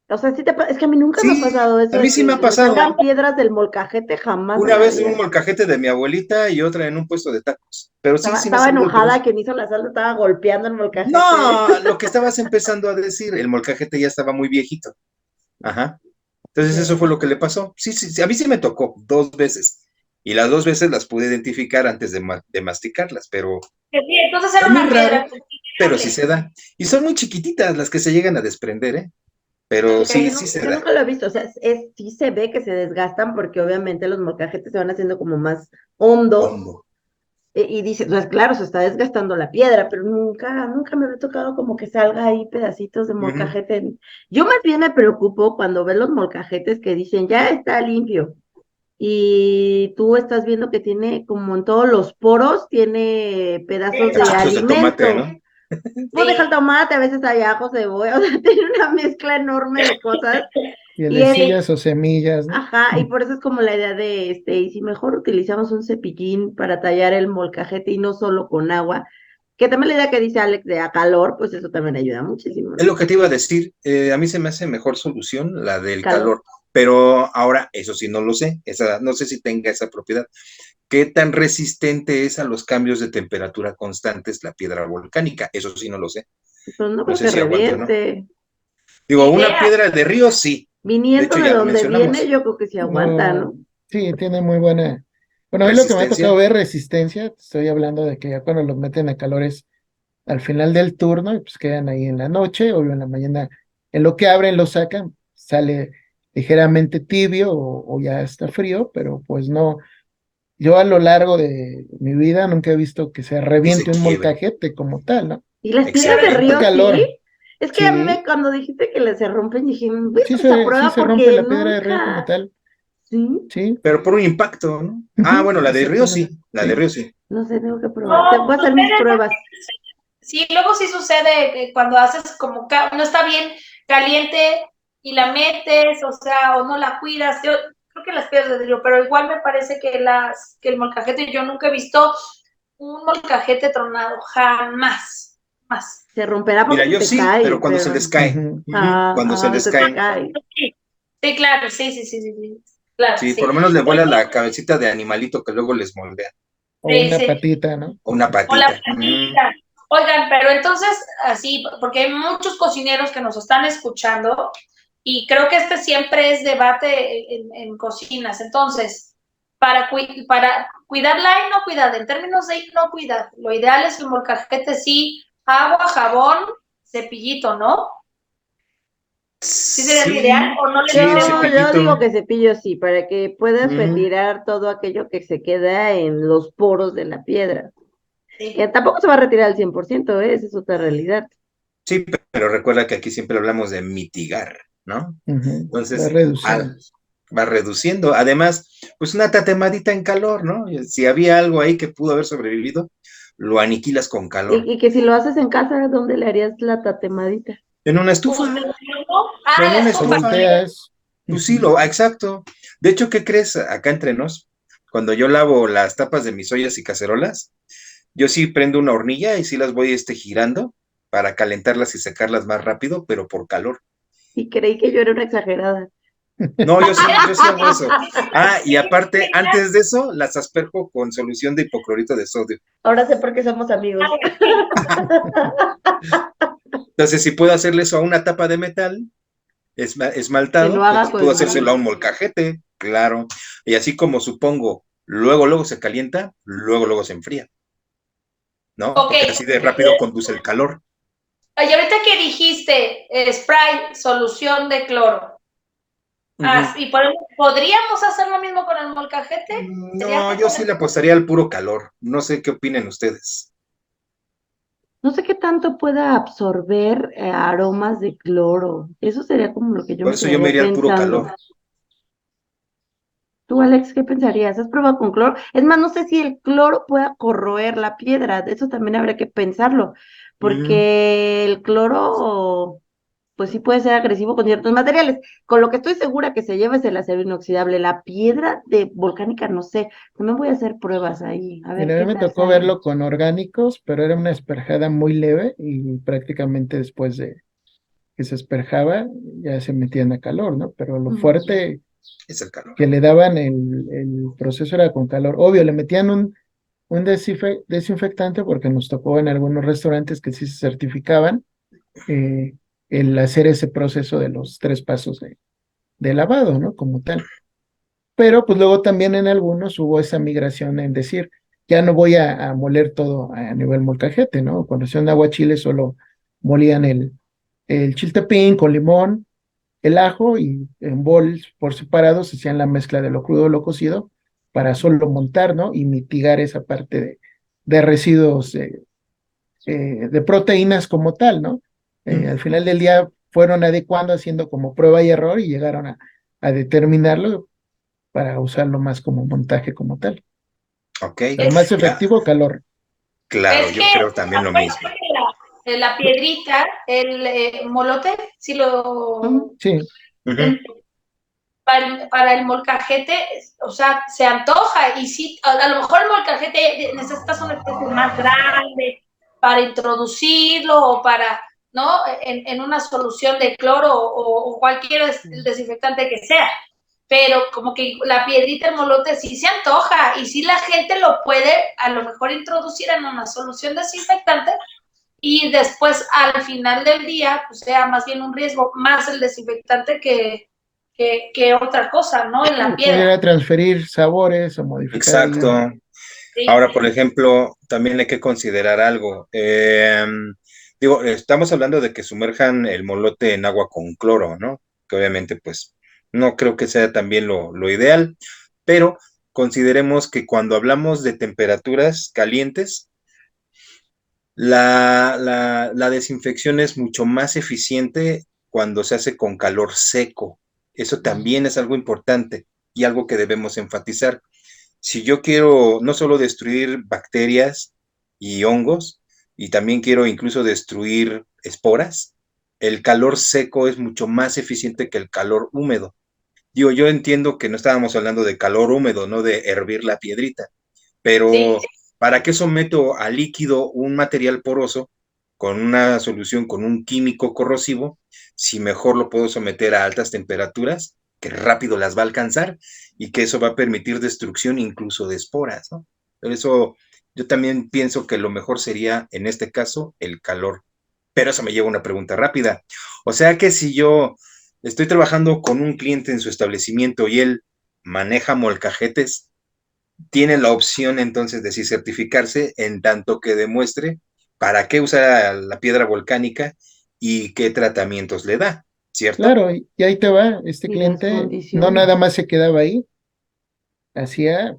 O sea, es que a mí nunca me ha Sí, pasado eso a mí de sí me que ha me pasado. salgan piedras del molcajete, jamás en Una la vez en un vida. molcajete de mi abuelita y otra en un puesto de tacos. Pero sí, sí me ha Estaba salido, pero enojada, quien hizo la salsa estaba golpeando el molcajete. no, lo que estabas empezando a decir, el molcajete ya estaba muy viejito. Ajá. Entonces eso fue lo que le pasó. Sí, sí, sí, a mí sí me tocó 2 veces. Y las 2 veces las pude identificar antes de masticarlas, pero sí, entonces es era muy una piedra raro, pero sí considerable. se da. Y son muy chiquititas las que se llegan a desprender, ¿eh? Pero sí, sí se Yo da. nunca lo he visto, o sea, sí se ve que se desgastan porque obviamente los molcajetes se van haciendo como más hondos Hondo. y dices, pues claro, se está desgastando la piedra, pero nunca me había tocado como que salga ahí pedacitos de Ujú. molcajete. Yo más bien me preocupo cuando veo los molcajetes que dicen, ya está limpio, y tú estás viendo que tiene como en todos los poros, tiene pedazos de Cachitos de tomate, alimento. ¿no? Pues deja el Sí, tomate, a veces hay ajo, cebolla, o sea, tiene una mezcla enorme de cosas. Y es, Pielecillas o semillas, ¿no? ajá, y por eso es como la idea de y si mejor utilizamos un cepillín para tallar el molcajete y no solo con agua, que también la idea que dice Alex de a calor, pues eso también ayuda muchísimo, Es ¿no? lo que te iba a decir. A mí se me hace mejor solución la del Calor. calor. Pero ahora, eso sí, no lo sé. No sé si tenga esa propiedad. ¿Qué tan resistente es a los cambios de temperatura constantes la piedra volcánica? Eso sí, no lo sé. Pues no No creo sé que si aguante o no. reviente. Digo, una idea. piedra de río, sí. De Viniendo hecho, de ya lo donde viene, mencionamos. yo creo que sí aguanta, No, ¿no? sí, tiene muy buena. Bueno, a mí lo que me ha tocado Resistencia. ver resistencia, estoy hablando de que ya cuando los meten a calores al final del turno, y pues quedan ahí en la noche o en la mañana, en lo que abren lo sacan, sale ligeramente tibio o ya está frío, pero pues no, yo a lo largo de mi vida nunca he visto que se Que se reviente un quiebre. molcajete como tal, ¿no? Y las piedras de Por Excelente. río, sí. calor, Es que a mí sí, cuando dijiste que se rompen, dije, voy a hacer esa sí prueba se rompe porque la piedra de río como nunca, tal, sí, sí, Pero por un impacto, ¿no? ujú, Bueno, la de río exactamente, sí. La de sí. río sí. no sé, tengo que probar. No, Voy a hacer mis pruebas. sí, luego sí sucede que cuando haces como no está bien caliente y la metes, o sea, o no la cuidas. Yo creo que las piedras de río, pero igual me parece que el molcajete, yo nunca he visto un molcajete tronado, jamás, más. Se romperá Mira, porque se yo te sí, cae, pero cuando se pero, les cae. Ujú. Ujú. Cuando se les se te caen. cae. Sí, sí, claro, sí, claro, Sí, por sí. lo menos le Oye, vuela la cabecita de animalito que luego les moldea. O sí, una sí. patita, ¿no? O una O la patita. patita. Oigan, pero entonces, así, porque hay muchos cocineros que nos están escuchando y creo que este siempre es debate en cocinas. Entonces, para cuidarla y no cuidar, en términos de no cuidar, lo ideal es el molcajete, sí, agua, jabón, cepillito, ¿no? ¿Sí sería lo ideal Sí, o no le sí, el metemos? Yo digo cepillito. que cepillo sí, para que puedas Ujú. retirar todo aquello que se queda en los poros de la piedra. Que Sí. tampoco se va a retirar al 100%, ¿eh? Esa es otra realidad. Sí, pero recuerda que aquí siempre hablamos de mitigar, ¿no? Ujú. Va Entonces, reduciendo. va reduciendo. Además, pues una tatemadita en calor, ¿no? Si había algo ahí que pudo haber sobrevivido, lo aniquilas con calor. Y que si lo haces en casa, ¿dónde le harías la tatemadita? En una ¿Cómo estufa, se lo llama? Ah, en la una Lo estufa, estufa. sí. volteas. Pues sí, Ujú. exacto. De hecho, ¿qué crees? Acá entre nos, cuando yo lavo las tapas de mis ollas y cacerolas, yo sí prendo una hornilla y sí las voy girando para calentarlas y secarlas más rápido, pero por calor. Y creí que yo era una exagerada. No, yo sí hago eso. Y aparte, antes de eso, las asperjo con solución de hipoclorito de sodio. Ahora sé por qué somos amigos. Entonces, si puedo hacerle eso a una tapa de metal, Que esmaltado, lo pues haga pudo con... hacérselo a un molcajete, claro. Y así como supongo, luego se calienta, luego se enfría, ¿no? Ok, Porque así de rápido conduce el calor. y ahorita que dijiste spray, solución de cloro, y podríamos hacer lo mismo con el molcajete. No, yo sí le apostaría al puro calor. No sé qué opinen ustedes. No sé qué tanto pueda absorber aromas de cloro. Eso sería como lo que yo Por me eso yo me quedaría iría al puro pensando. calor. Tú, Alex, ¿qué pensarías? ¿Has probado con cloro? Es más, no sé si el cloro pueda corroer la piedra. De eso también habría que pensarlo, Mm, porque el cloro, pues sí puede ser agresivo con ciertos materiales. Con lo que estoy segura que se lleva es el acero inoxidable. La piedra de volcánica, no sé. También voy a hacer pruebas ahí, a ver Mira, a qué mí me tal tocó sale. verlo con orgánicos, pero era una esperjada muy leve y prácticamente después de que se esperjaba ya se metían a calor, ¿no? Pero lo Ujú. fuerte es el calor. que le daban el proceso era con calor. Obvio, le metían un desinfectante porque nos tocó en algunos restaurantes que sí se certificaban eh, el hacer ese proceso de los 3 pasos de lavado, ¿no? Como tal. Pero pues luego también en algunos hubo esa migración en decir, ya no voy a moler todo a nivel molcajete, ¿no? Cuando hacían aguachile solo molían el chiltepín con limón, el ajo y en bols por separado se hacían la mezcla de lo crudo o lo cocido para solo montar, ¿no? Y mitigar esa parte de residuos de proteínas como tal, ¿no? Al final del día fueron adecuando, haciendo como prueba y error y llegaron a determinarlo para usarlo más como montaje como tal. Ok, Pero más ya, efectivo, calor. claro, Es yo que, creo también lo mismo. acuérdate que la piedrita, el molote, si lo... Ujú. Sí, Ujú. para el molcajete, o sea, se antoja y sí, a lo mejor el molcajete necesitas una especie más grande para introducirlo o para, ¿no? En una solución de cloro o cualquier desinfectante que sea. Pero como que la piedrita, el molote, sí se antoja y sí la gente lo puede a lo mejor introducir en una solución desinfectante y después al final del día pues sea más bien un riesgo más el desinfectante que otra cosa, ¿no? En la piedra. pudiera transferir sabores o modificar ahí. Exacto. Sí. Ahora, por ejemplo, también hay que considerar algo. Digo, estamos hablando de que sumerjan el molote en agua con cloro, ¿no? Que obviamente, pues, no creo que sea también lo ideal, pero consideremos que cuando hablamos de temperaturas calientes, la desinfección es mucho más eficiente cuando se hace con calor seco. Eso también es algo importante y algo que debemos enfatizar. Si yo quiero no solo destruir bacterias y hongos, y también quiero incluso destruir esporas, el calor seco es mucho más eficiente que el calor húmedo. Digo, yo entiendo que no estábamos hablando de calor húmedo, no de hervir la piedrita, Sí. pero ¿para qué someto a líquido un material poroso con una solución con un químico corrosivo si mejor lo puedo someter a altas temperaturas que rápido las va a alcanzar y que eso va a permitir destrucción incluso de esporas, ¿no? Por eso yo también pienso que lo mejor sería en este caso el calor. Pero eso me lleva a una pregunta rápida. O sea que si yo estoy trabajando con un cliente en su establecimiento y él maneja molcajetes, tiene la opción entonces de si certificarse en tanto que demuestre para qué usa la piedra volcánica y qué tratamientos le da, ¿cierto? Claro, y ahí te va, este Y las cliente no condiciones. nada más se quedaba ahí, hacía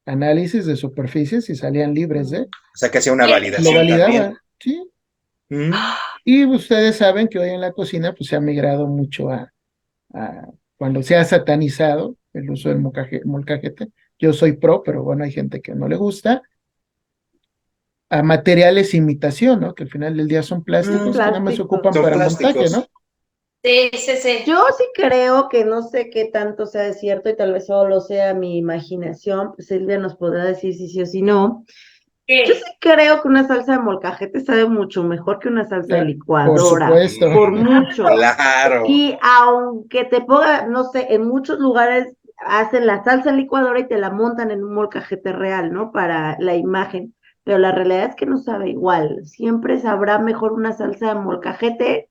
análisis de superficies y salían libres Mm. de, O sea que hacía una Sí, lo validación también. validaba, ¿sí? Mm, Y ustedes saben que hoy en la cocina pues se ha migrado mucho cuando se ha satanizado el uso del molcajete. Yo soy pro, pero bueno, hay gente que no le gusta, a materiales imitación, ¿no? Que al final del día son Son plásticos que nada más se plásticos. ocupan son para montaje, ¿no? plásticos. sí, sí, sí. Yo sí creo que no sé qué tanto sea de cierto y tal vez solo sea mi imaginación, pues Silvia nos podrá decir si sí o si no. Yo sí ¿Qué? creo que una salsa de molcajete sabe mucho mejor que una salsa de Ya, por licuadora, supuesto. por mucho. Claro. Y aunque te ponga, no sé, en muchos lugares hacen la salsa en licuadora y te la montan en un molcajete real, ¿no? Para la imagen. Pero la realidad es que no sabe igual. Siempre sabrá mejor una salsa de molcajete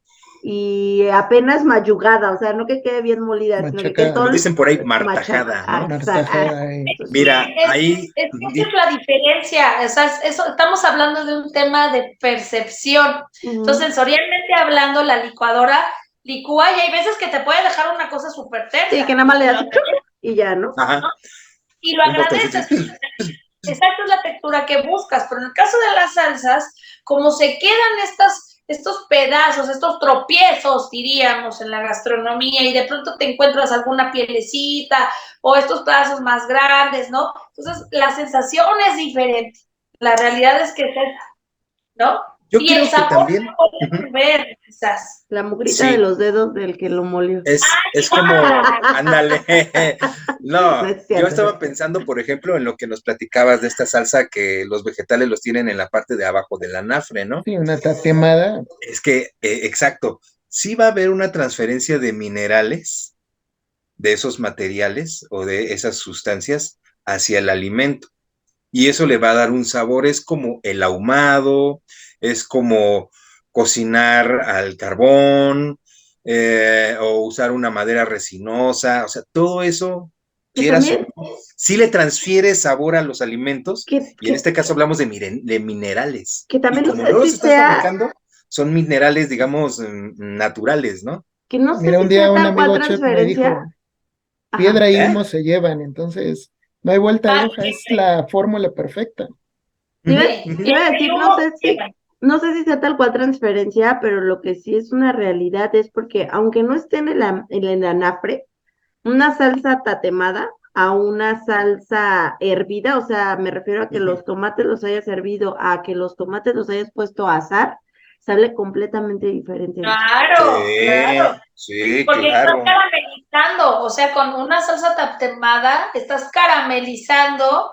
y apenas mayugada, o sea, no que quede bien molida, sino que quede Machacada. todo Como dicen por ahí, machacada. martajada, ¿no? Martajada, Mira, Es, ahí, esa es la diferencia, o sea, eso, estamos hablando de un tema de percepción. Entonces, sensorialmente hablando, la licuadora licúa y hay veces que te puede dejar una cosa súper tersa. Sí, que nada más le das y ya, ¿no? ajá, Y lo un botoncito. agradeces. Exacto, es la textura que buscas, pero en el caso de las salsas, como se quedan estos pedazos, estos tropiezos, diríamos, en la gastronomía, y de pronto te encuentras alguna pielecita o estos pedazos más grandes, ¿no? Entonces, la sensación es diferente. La realidad es que es esa, ¿no? Yo Y el creo que sabor también, se puede ver, quizás. La mugrita de sí, los dedos del que lo molió. es como, ándale, No no, es yo cierto. estaba pensando, por ejemplo, en lo que nos platicabas de esta salsa que los vegetales los tienen en la parte de abajo del anafre, ¿no? sí, una tatemada. Es que, exacto, sí va a haber una transferencia de minerales, de esos materiales o de esas sustancias hacia el alimento. Y eso le va a dar un sabor, es como el ahumado, es como cocinar al carbón, o usar una madera resinosa, o sea, todo eso, Que quieras o también, no, sí le transfiere sabor a los alimentos, que, y en que, este caso hablamos de minerales. que Y también no como sé no los si estás sea, fabricando, son minerales, digamos, naturales, ¿no? que no sé Mira, si un día sea un tal cual amigo chef me transferencia. dijo, Ajá. piedra y ¿Eh? humo se llevan, entonces no hay vuelta de hoja, es la fórmula perfecta. Te iba, Ujú, Sí, ujú. te iba a el decir, humo se lleva. no sé si sea tal cual transferencia, pero lo que sí es una realidad es porque aunque no esté en el anafre, una salsa tatemada a una salsa hervida, o sea, me refiero a que Ujú. los tomates los hayas hervido, a que los tomates los hayas puesto a asar, sale completamente diferente el sabor. Claro, Sí, claro. sí, Porque estás claro. caramelizando, o sea, con una salsa tatemada, estás caramelizando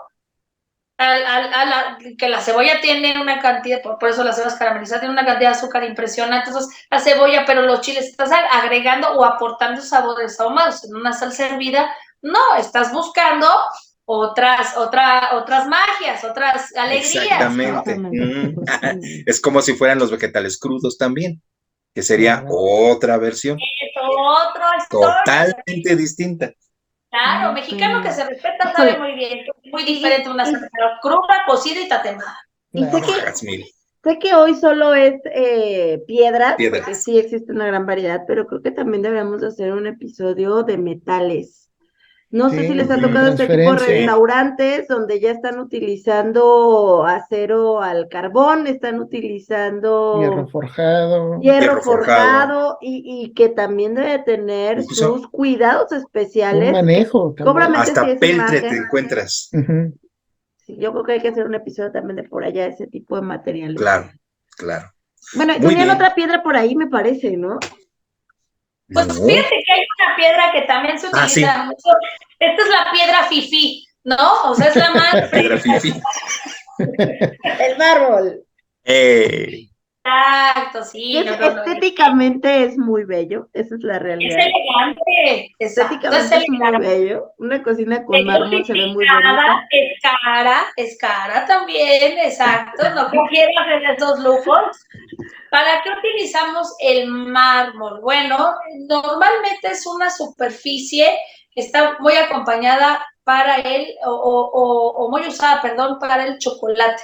que la cebolla tiene una cantidad, por eso las cebas caramelizadas tienen una cantidad de azúcar impresionante, entonces la cebolla, pero los chiles estás agregando o aportando sabores ahumados. En una salsa hervida, no, estás buscando otras magias, otras alegrías, ¿no? Exactamente. Justamente, justamente. Es como si fueran los vegetales crudos también, que sería Claro. otra versión Es otra historia. totalmente distinta. Claro, No, mexicano que pero, se respeta sabe híjole, muy bien, muy y, diferente una y, salsa cruda, cocida y tatemada. y sé Claro. que, Jazmín, sé que hoy solo es piedras, porque piedras. sí existe una gran variedad, pero creo que también deberíamos hacer un episodio de metales. No sé si Sí, les ha la tocado este tipo de transferencia, Sí, restaurantes donde ya están utilizando acero al carbón, están hierro utilizando forjado, hierro hierro forjado, forjado y que también debe tener incluso sus cuidados un especiales, que manejo también. obviamente sí hasta es peltre te imagen. encuentras. Ujú. Sí, yo creo que hay que hacer un episodio también de por allá, ese tipo de materiales. Claro, claro. Bueno, y Muy tenían bien. otra piedra por ahí, me parece, ¿no? Pues No. fíjate que hay una piedra que también se Ah, sí, utiliza mucho. Esta es la piedra fifí, ¿no? O sea, es la más la piedra fifi. El mármol. exacto, Que sí, es, no, no, no. estéticamente es muy bello, esa es la Es realidad. elegante, exacto, es Estéticamente es muy elegante. bello. Una cocina con Es mármol se ve muy bonita. es cara también, exacto. No quieras en esos lujos. ¿Para qué utilizamos el mármol? Bueno, normalmente es una superficie que está muy acompañada para o muy usada, perdón, para el chocolate.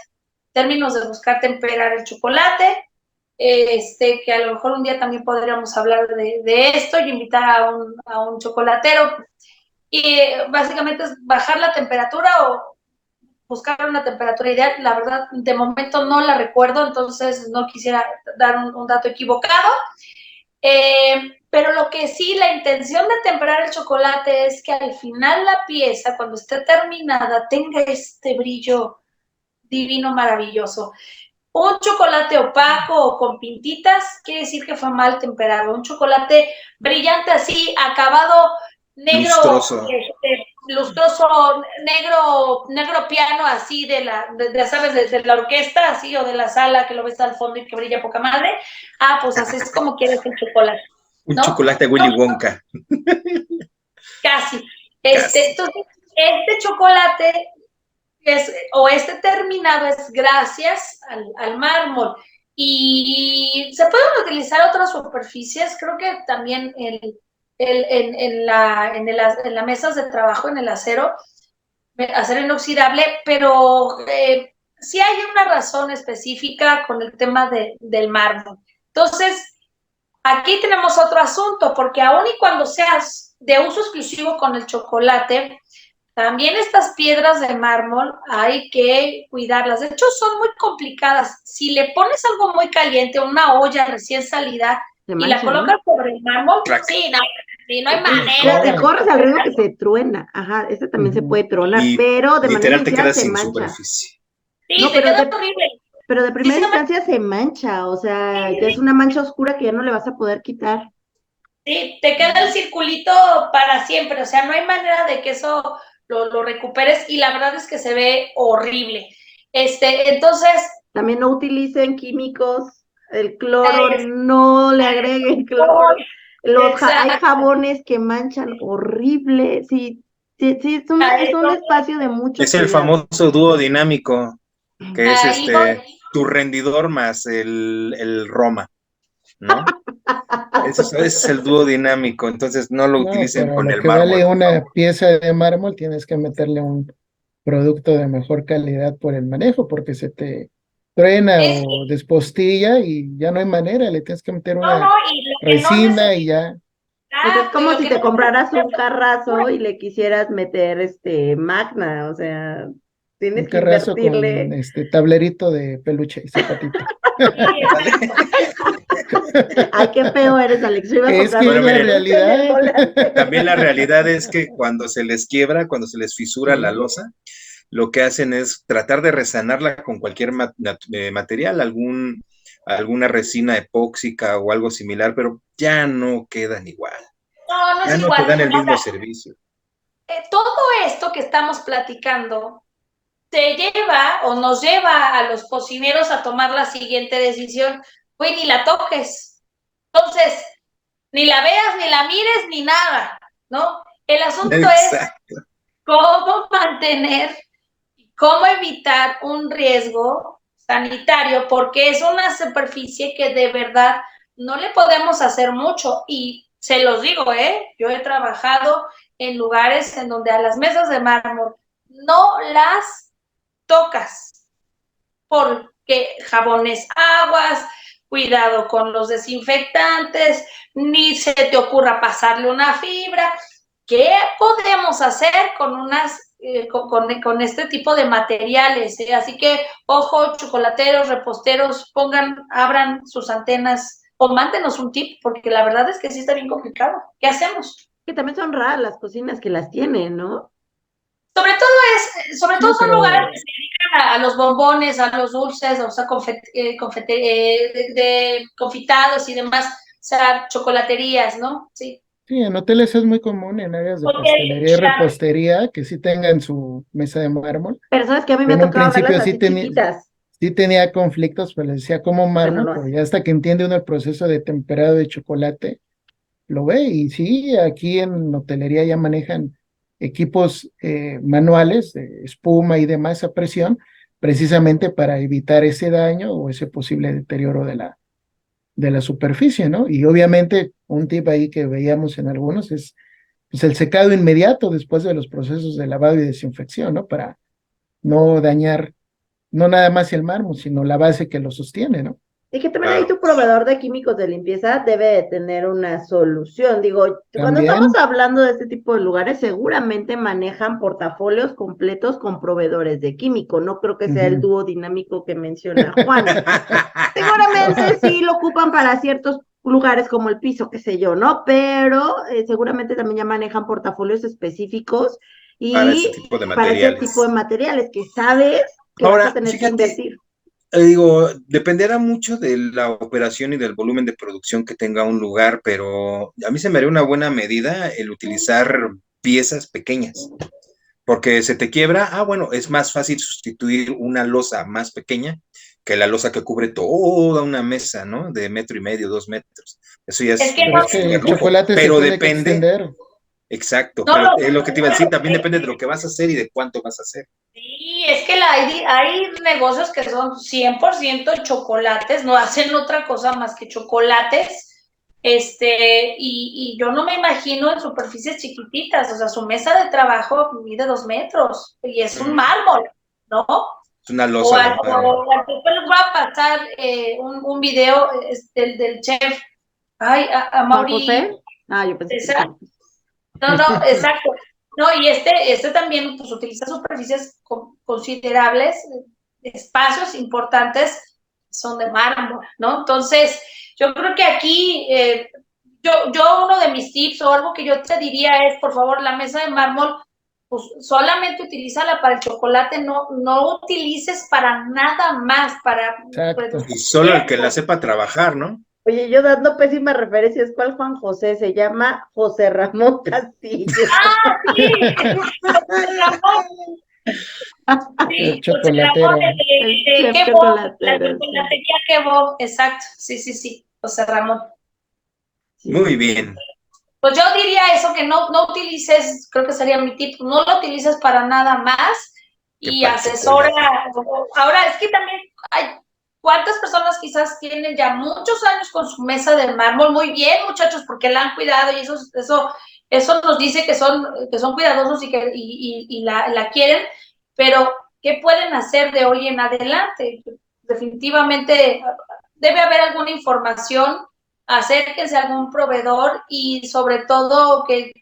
Términos de buscar temperar el chocolate, que a lo mejor un día también podríamos hablar de esto y invitar a un chocolatero. Y básicamente es bajar la temperatura o buscar una temperatura ideal. La verdad, de momento no la recuerdo, entonces no quisiera dar un dato equivocado. Pero lo que sí, la intención de temperar el chocolate es que al final la pieza, cuando esté terminada, tenga este brillo divino, maravilloso. Un chocolate opaco o con pintitas quiere decir que fue mal temperado. Un chocolate brillante así, acabado negro, Lustroso. lustroso, negro piano así ¿sabes? De la orquesta así o de la sala que lo ves al fondo y que brilla poca madre. Ah, pues así es como quieres el chocolate, Un ¿no? chocolate Willy Wonka. Casi. Casi. Entonces, este chocolate o este terminado es gracias al mármol. Y se pueden utilizar otras superficies, creo que también en las mesas de trabajo, en el acero inoxidable, pero sí hay una razón específica con el tema del mármol. Entonces, aquí tenemos otro asunto, porque aun y cuando seas de uso exclusivo con el chocolate, también estas piedras de mármol hay que cuidarlas. De hecho, son muy complicadas. Si le pones algo muy caliente, una olla recién salida, y la colocas sobre el mármol, sí, no hay manera. Y corres al riesgo que se truena. Ajá, ese también se puede tronar, pero de manera inicial se mancha. Superficie. Sí, no, te queda horrible. Pero de primera instancia se mancha, o sea, ya es una mancha oscura que ya no le vas a poder quitar. Sí, te queda el circulito para siempre, o sea, no hay manera de que eso lo recuperes y la verdad es que se ve horrible. Entonces... También no utilicen químicos, el cloro, no le agreguen cloro. Hay jabones que manchan horrible, sí, es un espacio de mucho Es el famoso dúo dinámico, que es tu rendidor más el Roma, ¿no? Ese es el dúo dinámico, entonces no lo utilicen con el mármol. Vale una pieza de mármol, tienes que meterle un producto de mejor calidad por el manejo, porque se te truena o despostilla y ya no hay manera, le tienes que meter una resina y ya. Pues es como si te compraras un carrazo y le quisieras meter magna, o sea, tienes que invertirle. Con tablerito de peluche y zapatito. Ay, qué feo eres, Alex. Es que es la realidad. También la realidad es que cuando se les quiebra, cuando se les fisura la losa, lo que hacen es tratar de resanarla con cualquier material, alguna resina epóxica o algo similar, pero ya no quedan igual. No ya es no igual. te dan el mismo servicio. Todo esto que estamos platicando nos lleva a los cocineros a tomar la siguiente decisión. Güey, ni la toques. Entonces, ni la veas, ni la mires, ni nada, ¿no? El asunto es cómo mantener, cómo evitar un riesgo sanitario, porque es una superficie que de verdad no le podemos hacer mucho. Y se los digo, yo he trabajado en lugares en donde a las mesas de mármol no las tocas, porque jabones, aguas, cuidado con los desinfectantes, ni se te ocurra pasarle una fibra. ¿Qué podemos hacer con con este tipo de materiales? Así que, ojo, chocolateros, reposteros, abran sus antenas o mándenos un tip, porque la verdad es que sí está bien complicado. ¿Qué hacemos? Que también son raras las cocinas que las tienen, ¿no? Sobre todo son lugares que se dedican a los bombones, a los dulces, o sea, confitados y demás, o sea, chocolaterías, ¿no? Sí. Sí, en hoteles es muy común, en áreas de pastelería y repostería, que sí tengan su mesa de mármol. Pero sabes que a mí me ha tocado verlas así chiquitas. Sí tenía conflictos, pues le decía como mármol, pero ya hasta que entiende uno el proceso de temperado de chocolate, lo ve. Y sí, aquí en hotelería ya manejan equipos manuales de espuma y demás a presión, precisamente para evitar ese daño o ese posible deterioro de la superficie, ¿no? Y obviamente un tip ahí que veíamos en algunos es pues, el secado inmediato después de los procesos de lavado y desinfección, ¿no? Para no dañar no nada más el mármol, sino la base que lo sostiene, ¿no? Y que también ahí tu proveedor de químicos de limpieza debe de tener una solución. Digo, cuando estamos hablando de este tipo de lugares, seguramente manejan portafolios completos con proveedores de químico. No creo que sea el dúo dinámico que menciona Juan. Seguramente sí lo ocupan para ciertos lugares como el piso, qué sé yo, ¿no? Pero seguramente también ya manejan portafolios específicos y para ese tipo de materiales que sabes que vas a tener que invertir. Digo, dependerá mucho de la operación y del volumen de producción que tenga un lugar, pero a mí se me haría una buena medida el utilizar piezas pequeñas, porque se te quiebra, bueno, es más fácil sustituir una losa más pequeña que la losa que cubre toda una mesa, ¿no? De 1.5 metros, 2 metros. Eso ya es el chocolate pero se tiene que extender. Exacto, No, pero es lo que te iba a decir, también depende de lo que vas a hacer y de cuánto vas a hacer. sí, es que hay negocios que son 100% chocolates, no hacen otra cosa más que chocolates, y yo no me imagino en superficies chiquititas, o sea, su mesa de trabajo mide 2 metros y es un mármol, ¿no? Es una O losa de mármol. después les voy a pasar un video del chef, ay, a Juan Mauri, José. Ah, yo pensé que era Juan José. no, no, exacto. No, y este también pues utiliza superficies considerables, espacios importantes son de mármol, ¿no? Entonces, yo creo que aquí, yo uno de mis tips o algo que yo te diría es, por favor, la mesa de mármol, pues solamente utilízala para el chocolate, no utilices para nada más, para Exacto. Y solo el que la sepa trabajar, ¿no? Oye, yo dando pésimas referencias, ¿cuál Juan José? Se llama José Ramón Castillo. Ah, sí, José Ramón, El sí, José Ramón chocolatero. El de chef Quebo, la chocolatero, sí. chocolatería Quebo, exacto, sí, José Ramón. Sí, Muy sí, sí. bien. Pues yo diría eso, que no utilices, creo que sería mi tip, no lo utilices para nada más Que y para el asesora. chocolate. Ahora, es que también hay, ¿cuántas personas quizás tienen ya muchos años con su mesa de mármol? Muy bien, muchachos, porque la han cuidado y eso nos dice que son cuidadosos y la quieren, pero ¿qué pueden hacer de hoy en adelante? Definitivamente debe haber alguna información, acérquense a algún proveedor y sobre todo que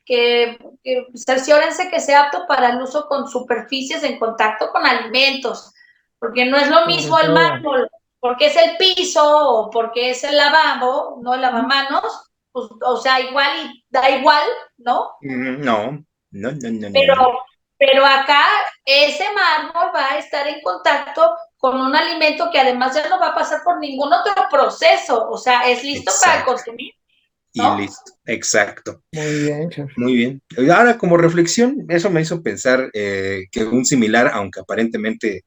cerciórense que sea apto para el uso con superficies en contacto con alimentos, porque no es lo Sobre mismo el todo. mármol, porque es el piso o porque es el lavabo, no el lavamanos, pues, o sea, igual y da igual, ¿no? No, Pero, no. pero acá ese mármol va a estar en contacto con un alimento que además ya no va a pasar por ningún otro proceso, o sea, es listo para Exacto. consumir, Y ¿no? listo. Exacto. Muy bien, chef. Muy bien. Ahora, como reflexión, eso me hizo pensar que un similar, aunque aparentemente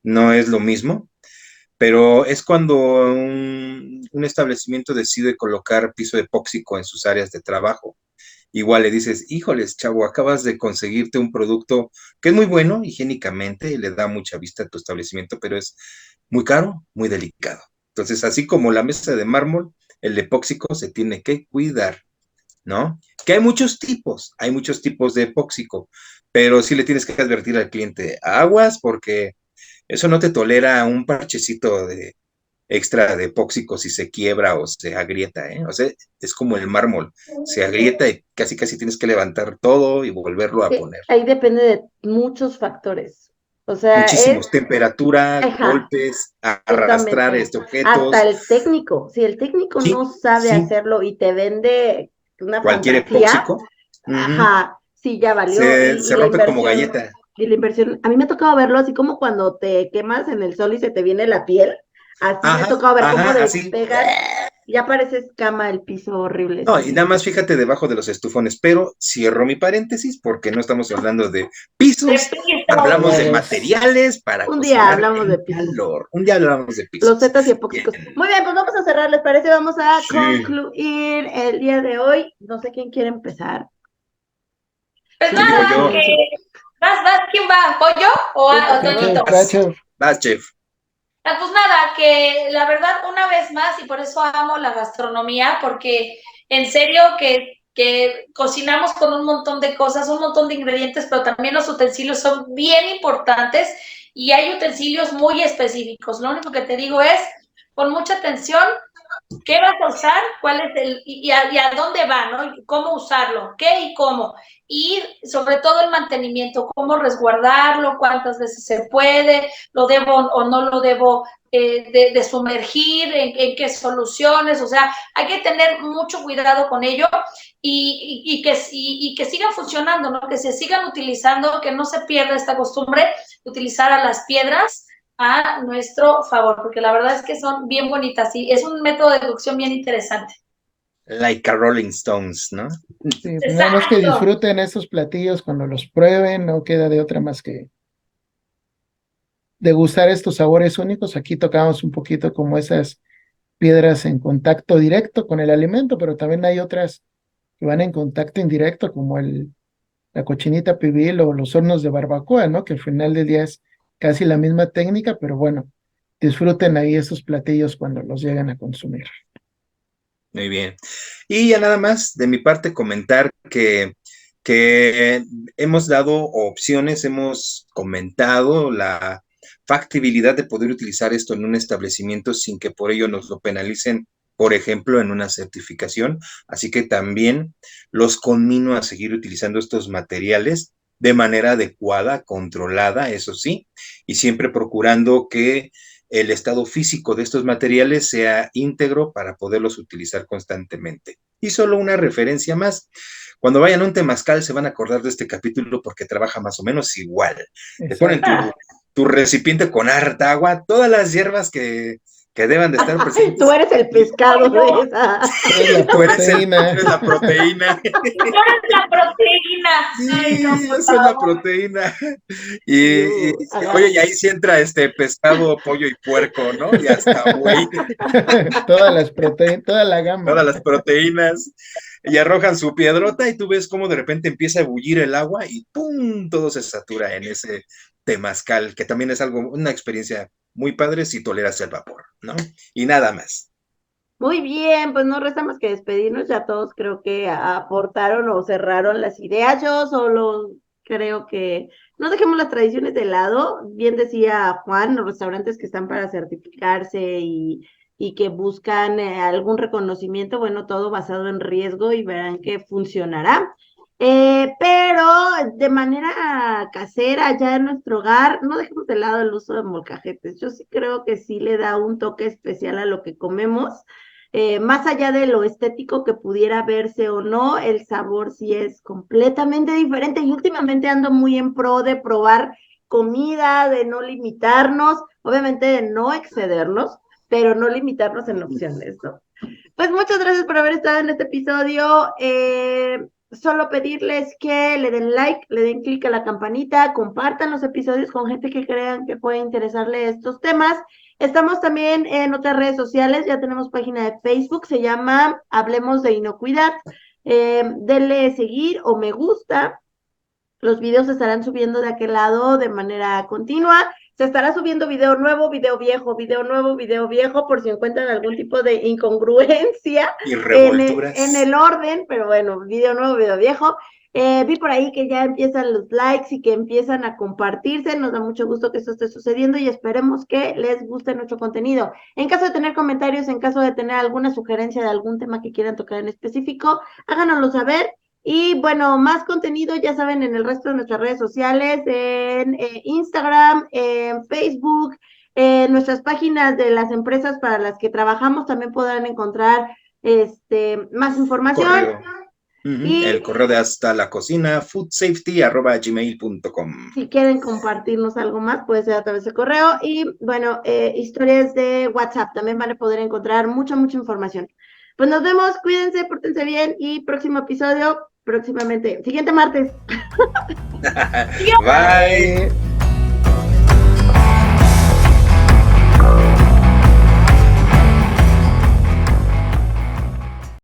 no es lo mismo, pero es cuando un establecimiento decide colocar piso epóxico en sus áreas de trabajo. Igual le dices, híjoles, chavo, acabas de conseguirte un producto que es muy bueno higiénicamente y le da mucha vista a tu establecimiento, pero es muy caro, muy delicado. Entonces, así como la mesa de mármol, el epóxico se tiene que cuidar, ¿no? Que hay muchos tipos de epóxico, pero sí le tienes que advertir al cliente, aguas, porque eso no te tolera un parchecito de extra de epóxico si se quiebra o se agrieta, ¿eh? O sea, es como el mármol, se agrieta y casi casi tienes que levantar todo y volverlo a Que poner. ahí depende de muchos factores. O sea, Muchísimos, temperatura, ajá, golpes, arrastrar exactamente. Hasta objetos, el técnico. Si el técnico sí, no sabe sí, hacerlo y te vende una cualquier fantasía, epóxico, uh-huh, ajá, sí, ya valió. se rompe como galleta. Y la inversión, a mí me ha tocado verlo así como cuando te quemas en el sol y se te viene la piel. Así me ha Ajá, tocado ver cómo ajá, así. despegan, ya parece escama el piso horrible, No, sí, y sí, nada sí. más fíjate debajo de los estufones, pero cierro mi paréntesis porque no estamos hablando de pisos, hablamos Ya de ves. materiales para Un día cocinar hablamos de en pisos. calor. Un día hablamos de pisos. Losetas y Bien. epóxicos. Muy bien, pues vamos a cerrar, ¿les parece? Vamos a Sí. concluir el día de hoy. No sé quién quiere empezar. Pues Digo nada, yo, que ¿quién va? ¿Pollo o Va, chef, Toñito? va, chef. vas, chef. Pues nada, que la verdad, una vez más, y por eso amo la gastronomía, porque en serio que cocinamos con un montón de cosas, un montón de ingredientes, pero también los utensilios son bien importantes y hay utensilios muy específicos. Lo único que te digo es, con mucha atención, ¿qué vas a usar? ¿Cuál es y a dónde va, ¿no? ¿Cómo usarlo? ¿Qué y cómo? Y sobre todo el mantenimiento, cómo resguardarlo, cuántas veces se puede, lo debo o no lo debo de sumergir, en qué soluciones, o sea, hay que tener mucho cuidado con ello y que sigan funcionando, ¿no? Que se sigan utilizando, que no se pierda esta costumbre de utilizar a las piedras a nuestro favor, porque la verdad es que son bien bonitas y es un método de deducción bien interesante. Like a Rolling Stones, ¿no? Sí, pues nada más que Exacto. disfruten estos platillos cuando los prueben, no queda de otra más que degustar estos sabores únicos. Aquí tocamos un poquito como esas piedras en contacto directo con el alimento, pero también hay otras que van en contacto indirecto, como la cochinita pibil o los hornos de barbacoa, ¿no? Que al final del día es casi la misma técnica, pero bueno, disfruten ahí esos platillos cuando los llegan a consumir. Muy bien. Y ya nada más de mi parte comentar que hemos dado opciones, hemos comentado la factibilidad de poder utilizar esto en un establecimiento sin que por ello nos lo penalicen, por ejemplo, en una certificación. Así que también los conmino a seguir utilizando estos materiales de manera adecuada, controlada, eso sí, y siempre procurando que el estado físico de estos materiales sea íntegro para poderlos utilizar constantemente. Y solo una referencia más. Cuando vayan a un temazcal se van a acordar de este capítulo porque trabaja más o menos igual. Te ponen tu recipiente con harta agua, todas las hierbas que deban de estar presentes. Tú eres el pescado de esa. Tú eres la proteína. Tú eres la proteína. Sí, Ay, no, por esa es la favor. proteína. Y oye, y ahí sí entra pescado, pollo y puerco, ¿no? Y hasta güey. Todas las proteínas, toda la gama. Todas las proteínas. Y arrojan su piedrota y tú ves cómo de repente empieza a ebullir el agua y ¡pum! Todo se satura en ese temazcal, que también es una experiencia muy padre si toleras el vapor, ¿no? Y nada más. Muy bien, pues no resta más que despedirnos, ya todos creo que aportaron o cerraron las ideas, yo solo creo que no dejemos las tradiciones de lado, bien decía Juan, los restaurantes que están para certificarse y que buscan algún reconocimiento, bueno, todo basado en riesgo y verán que funcionará. Pero de manera casera, ya en nuestro hogar, no dejemos de lado el uso de molcajetes. Yo sí creo que sí le da un toque especial a lo que comemos. Más allá de lo estético que pudiera verse o no, el sabor sí es completamente diferente y últimamente ando muy en pro de probar comida, de no limitarnos, obviamente de no excedernos, pero no limitarnos en opciones, ¿no? Pues muchas gracias por haber estado en este episodio. Solo pedirles que le den like, le den clic a la campanita, compartan los episodios con gente que crean que puede interesarle estos temas. Estamos también en otras redes sociales, ya tenemos página de Facebook, se llama Hablemos de Inocuidad. Denle seguir o me gusta. Los videos se estarán subiendo de aquel lado de manera continua. Se estará subiendo video nuevo, video viejo, video nuevo, video viejo, por si encuentran algún tipo de incongruencia Y revolturas. en el orden, pero bueno, video nuevo, video viejo. Vi por ahí que ya empiezan los likes y que empiezan a compartirse. Nos da mucho gusto que esto esté sucediendo y esperemos que les guste nuestro contenido. En caso de tener comentarios, en caso de tener alguna sugerencia de algún tema que quieran tocar en específico, háganoslo saber. Y bueno, más contenido, ya saben, en el resto de nuestras redes sociales, en Instagram, en Facebook, en nuestras páginas de las empresas para las que trabajamos, también podrán encontrar más información. Correo. Y el correo de Hasta la Cocina, foodsafety@gmail.com. Si quieren compartirnos algo más, puede ser a través de correo. Y bueno, historias de WhatsApp, también van a poder encontrar mucha información. Pues nos vemos, cuídense, pórtense bien y próximo episodio próximamente, siguiente martes. Bye.